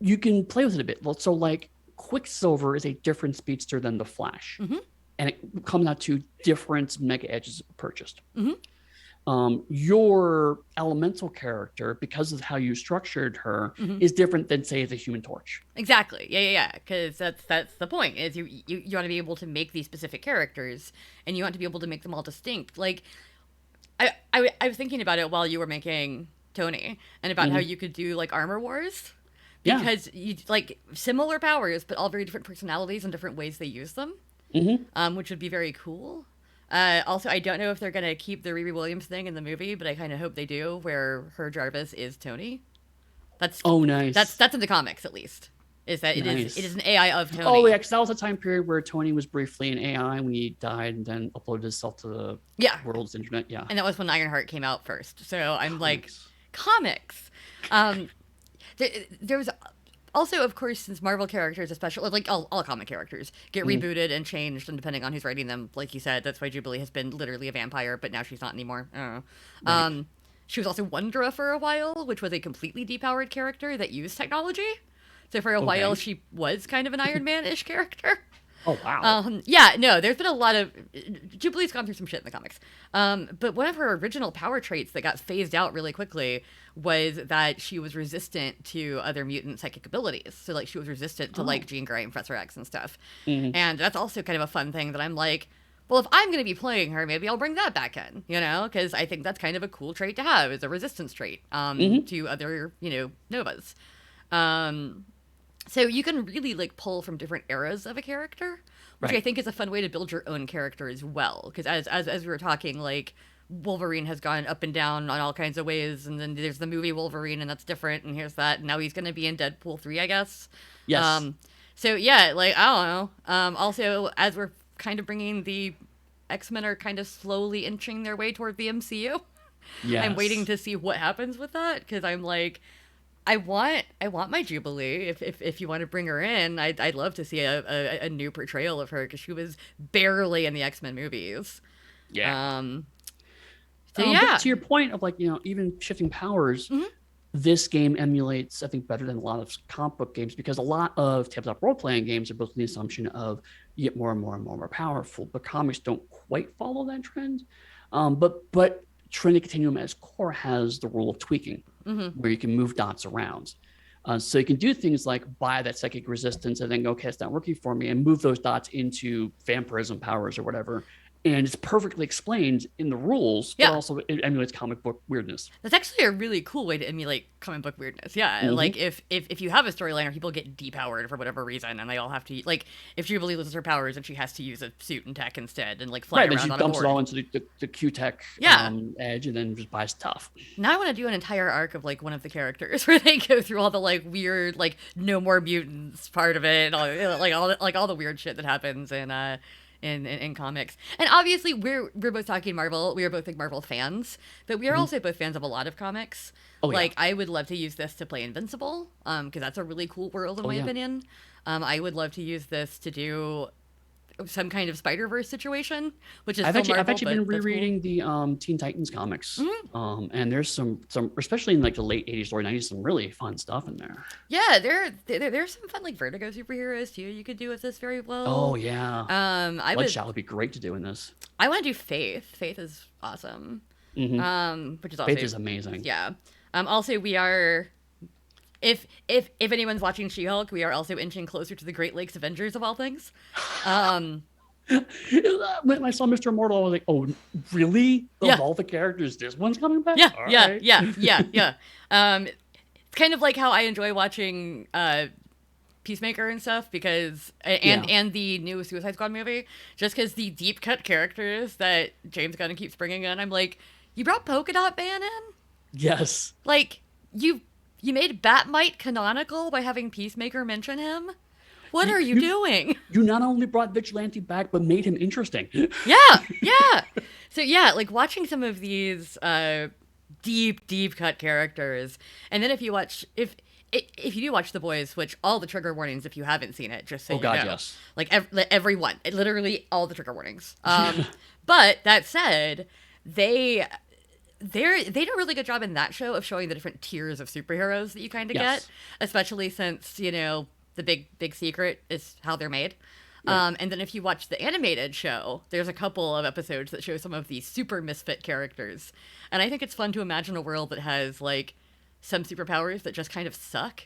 you can play with it a bit. So like Quicksilver is a different speedster than the Flash, and it comes out to different mega edges purchased. Your elemental character, because of how you structured her, is different than, say, the Human Torch. Exactly. Yeah. Because that's the point, is you want to be able to make these specific characters, and you want to be able to make them all distinct. Like, I was thinking about it while you were making Tony, and about how you could do like Armor Wars, because you like similar powers, but all very different personalities and different ways they use them, which would be very cool. Also, I don't know if they're going to keep the Riri Williams thing in the movie, but I kind of hope they do, where her Jarvis is Tony. That's nice. That's in the comics, at least. Is that it is an AI of Tony. Oh, yeah, because that was a time period where Tony was briefly an AI when he died and then uploaded himself to the world's internet. Yeah. And that was when Ironheart came out first. So I'm like, comics. There was also, of course, since Marvel characters, especially like all comic characters, get rebooted and changed, and depending on who's writing them, like you said, that's why Jubilee has been literally a vampire, but now she's not anymore. I don't know. Right. She was also Wondra for a while, which was a completely depowered character that used technology. So for a while, she was kind of an Iron Man-ish character. Oh, wow. Yeah, no, there's been a lot of Jubilee's gone through some shit in the comics. But one of her original power traits that got phased out really quickly was that she was resistant to other mutant psychic abilities. So like she was resistant to like Jean Grey and Professor X and stuff. And that's also kind of a fun thing that I'm like, well, if I'm going to be playing her, maybe I'll bring that back in, you know, because I think that's kind of a cool trait to have, is a resistance trait to other, you know, novas. So you can really like pull from different eras of a character, which Right. I think is a fun way to build your own character as well. Because as we were talking, like Wolverine has gone up and down on all kinds of ways, and then there's the movie Wolverine, and that's different. And here's that. And now he's going to be in Deadpool 3, I guess. Yes. So yeah, like I don't know. Also, as we're kind of bringing the X-Men are kind of slowly inching their way toward the MCU. Yes. I'm waiting to see what happens with that because I'm like, I want my Jubilee. If you want to bring her in, I'd love to see a new portrayal of her because she was barely in the X-Men movies. Yeah. So But yeah, to your point of like, you know, even shifting powers, this game emulates, I think, better than a lot of comic book games because a lot of tabletop role playing games are built on the assumption of you get more and more and more and more powerful, but comics don't quite follow that trend. But Trinity Continuum as core has the rule of tweaking, where you can move dots around. So you can do things like buy that psychic resistance and then go, okay, it's not working for me, and move those dots into vampirism powers or whatever. And it's perfectly explained in the rules, but also it emulates comic book weirdness. that's actually a really cool way to emulate comic book weirdness. Yeah, like if you have a storyline where people get depowered for whatever reason, and they all have to like if Jubilee loses her powers and she has to use a suit and tech instead, and like fly Right, then around she on a dumps board. it all into the Q-Tech Yeah. edge and then just buys stuff. Now I want to do an entire arc of like one of the characters where they go through all the like weird like no more mutants part of it, and all the weird shit that happens in comics. And obviously we're both talking Marvel. We are both big Marvel fans, but we are also both fans of a lot of comics. Oh, yeah. Like I would love to use this to play Invincible, because that's a really cool world in my opinion. I would love to use this to do some kind of Spider-Verse situation, which is I've still actually Marvel, been but that's cool. rereading the Teen Titans comics, and there's some especially in like the late '80s, early '90s, some really fun stuff in there. Yeah, there's some fun like Vertigo superheroes too. You could do with this very well. Oh yeah, I would be great to do in this. I want to do Faith. Faith is awesome. Which is also Faith is amazing. Yeah. Also, we are. If anyone's watching She-Hulk, we are also inching closer to the Great Lakes Avengers of all things. When I saw Mr. Immortal, I was like, "Oh, really? Of all the characters, this one's coming back?" Yeah, All yeah, right. yeah. It's kind of like how I enjoy watching Peacemaker and stuff because and the new Suicide Squad movie, just because the deep cut characters that James Gunn keeps bringing in, I'm like, you brought Polka Dot Man in? Yes. Like you made Batmite canonical by having Peacemaker mention him? What are you doing? You not only brought Vigilante back, but made him interesting. Yeah. So yeah, like watching some of these deep cut characters, and then if you do watch The Boys, which all the trigger warnings if you haven't seen it, just so you know. Yes. Like everyone, literally all the trigger warnings. But that said, they do a really good job in that show of showing the different tiers of superheroes that you kind of get, especially since, you know, the big secret is how they're made. Right. And then if you watch the animated show, there's a couple of episodes that show some of these super misfit characters. And I think it's fun to imagine a world that has like some superpowers that just kind of suck.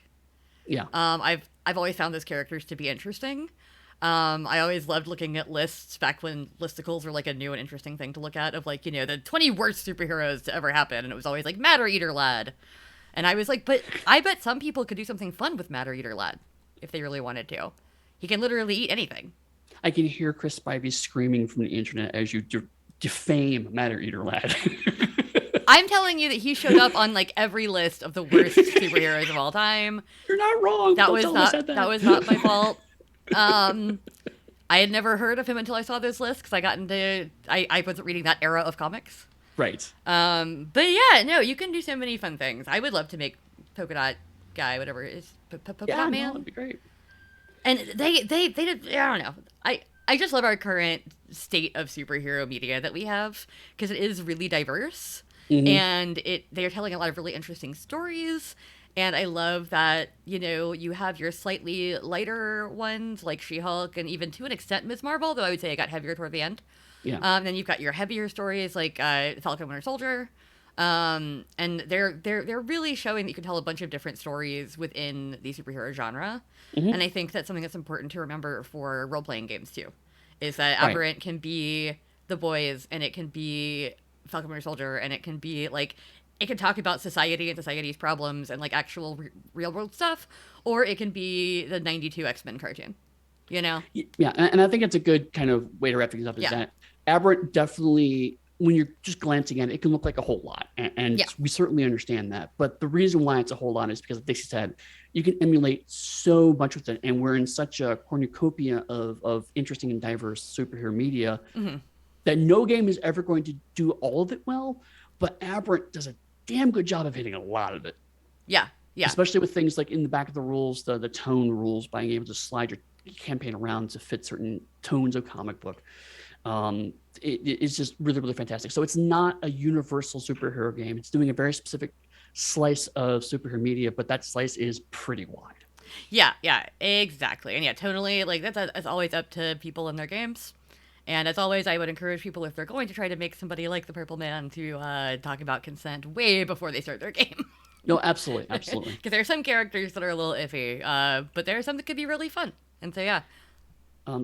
Yeah. I've always found those characters to be interesting. I always loved looking at lists back when listicles were like a new and interesting thing to look at of like, you know, the 20 worst superheroes to ever happen. And it was always like Matter Eater Lad. And I was like, but I bet some people could do something fun with Matter Eater Lad if they really wanted to. He can literally eat anything. I can hear Chris Spivey screaming from the internet as you defame Matter Eater Lad. I'm telling you that he showed up on like every list of the worst superheroes of all time. You're not wrong. That was not my fault. I had never heard of him until I saw this list because I wasn't reading that era of comics. Right. But yeah, no, you can do so many fun things. I would love to make Polka Dot Guy, whatever it is, Polka Dot Man. That'd be great. And they did, I don't know. I just love our current state of superhero media that we have because it is really diverse and they're telling a lot of really interesting stories. And I love that, you have your slightly lighter ones like She-Hulk and even to an extent Ms. Marvel, though I would say it got heavier toward the end. Yeah. Then you've got your heavier stories like Falcon Winter Soldier. And they're really showing that you can tell a bunch of different stories within the superhero genre. Mm-hmm. And I think that's something that's important to remember for role-playing games too, is that Right. Aberrant can be The Boys, and it can be Falcon Winter Soldier, and it can be like, it can talk about society and society's problems and like actual real world stuff, or it can be the 92 X-Men cartoon, Yeah, and I think it's a good kind of way to wrap things up is Yeah. that Aberrant definitely, when you're just glancing at it, it can look like a whole lot. And Yeah. we certainly understand that. But the reason why it's a whole lot is because, like Dixie said, you can emulate so much with it. And we're in such a cornucopia of interesting and diverse superhero media Mm-hmm. that no game is ever going to do all of it well. But Aberrant does a damn good job of hitting a lot of it. Yeah. Yeah. Especially with things like in the back of the rules, the tone rules, being able to slide your campaign around to fit certain tones of comic book. It's just really, really fantastic. So it's not a universal superhero game. It's doing a very specific slice of superhero media, but that slice is pretty wide. Yeah, exactly. And yeah, totally. Like that's always up to people in their games. And as always, I would encourage people, if they're going to try to make somebody like the Purple Man, to talk about consent way before they start their game. No, absolutely, absolutely. Because there are some characters that are a little iffy, but there are some that could be really fun. And so yeah.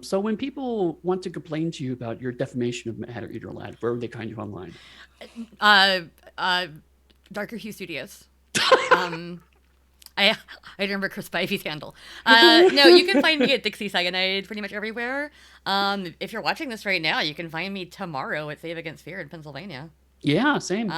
So when people want to complain to you about your defamation of Mad or Eater Lad, where would they find you online? Darker Hue Studios. I remember Chris Spivey's handle. No, you can find me at Dixie Cyanide pretty much everywhere. If you're watching this right now, you can find me tomorrow at Save Against Fear in Pennsylvania. Yeah, same.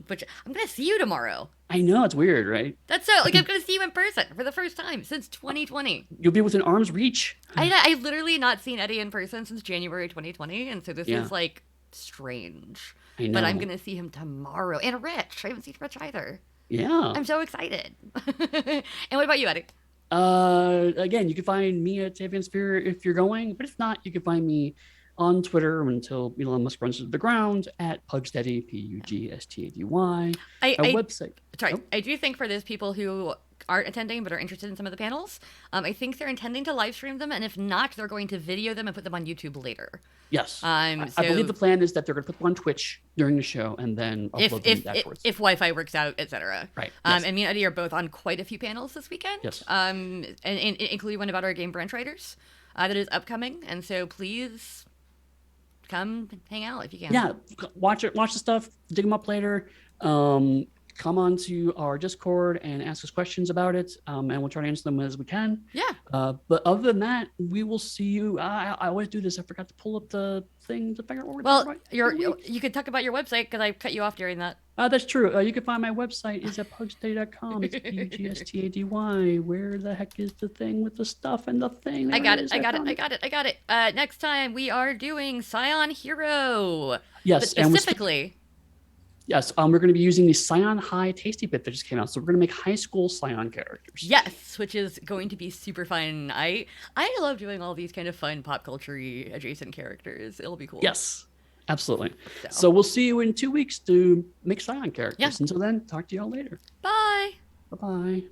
Which I'm gonna see you tomorrow. I know, it's weird, right? That's so like I'm gonna see you in person for the first time since 2020. You'll be within arm's reach. I literally not seen Eddy in person since January 2020, and so this Yeah. is like strange. I know. But I'm gonna see him tomorrow. And Rich, I haven't seen Rich either. Yeah. I'm so excited. And what about you, Eddy? Again, you can find me at Save Against Fear if you're going, but if not, you can find me on Twitter until Elon Musk runs to the ground at Pugsteady, Pugstady. Our website. Sorry, I do think for those people who aren't attending but are interested in some of the panels, I think they're intending to live stream them, and if not, they're going to video them and put them on YouTube later. Yes. I So believe the plan is that they're going to put them on Twitch during the show and then upload them afterwards. if Wi-Fi works out, etc. Right. Yes. And me and Eddy are both on quite a few panels this weekend. Yes. And including one about our game branch writers that is upcoming, and so please come hang out if you can. Yeah, watch the stuff, dig them up later. Come on to our Discord and ask us questions about it, and we'll try to answer them as we can. Yeah. But other than that, we will see you. I always do this. I forgot to pull up the thing to figure out what we're talking about. You could talk about your website because I cut you off during that. That's true. You can find my website is at pugstady.com. It's Pugstady. Where the heck is the thing with the stuff and the thing? I got it. Next time we are doing Scion Hero. Yes, but specifically. Yes, we're going to be using the Scion High Tasty Bit that just came out. So we're going to make high school Scion characters. Yes, which is going to be super fun. I love doing all these kind of fun pop culture-y adjacent characters. It'll be cool. Yes, absolutely. So we'll see you in 2 weeks to make Scion characters. Yeah. Until then, talk to y'all later. Bye. Bye-bye.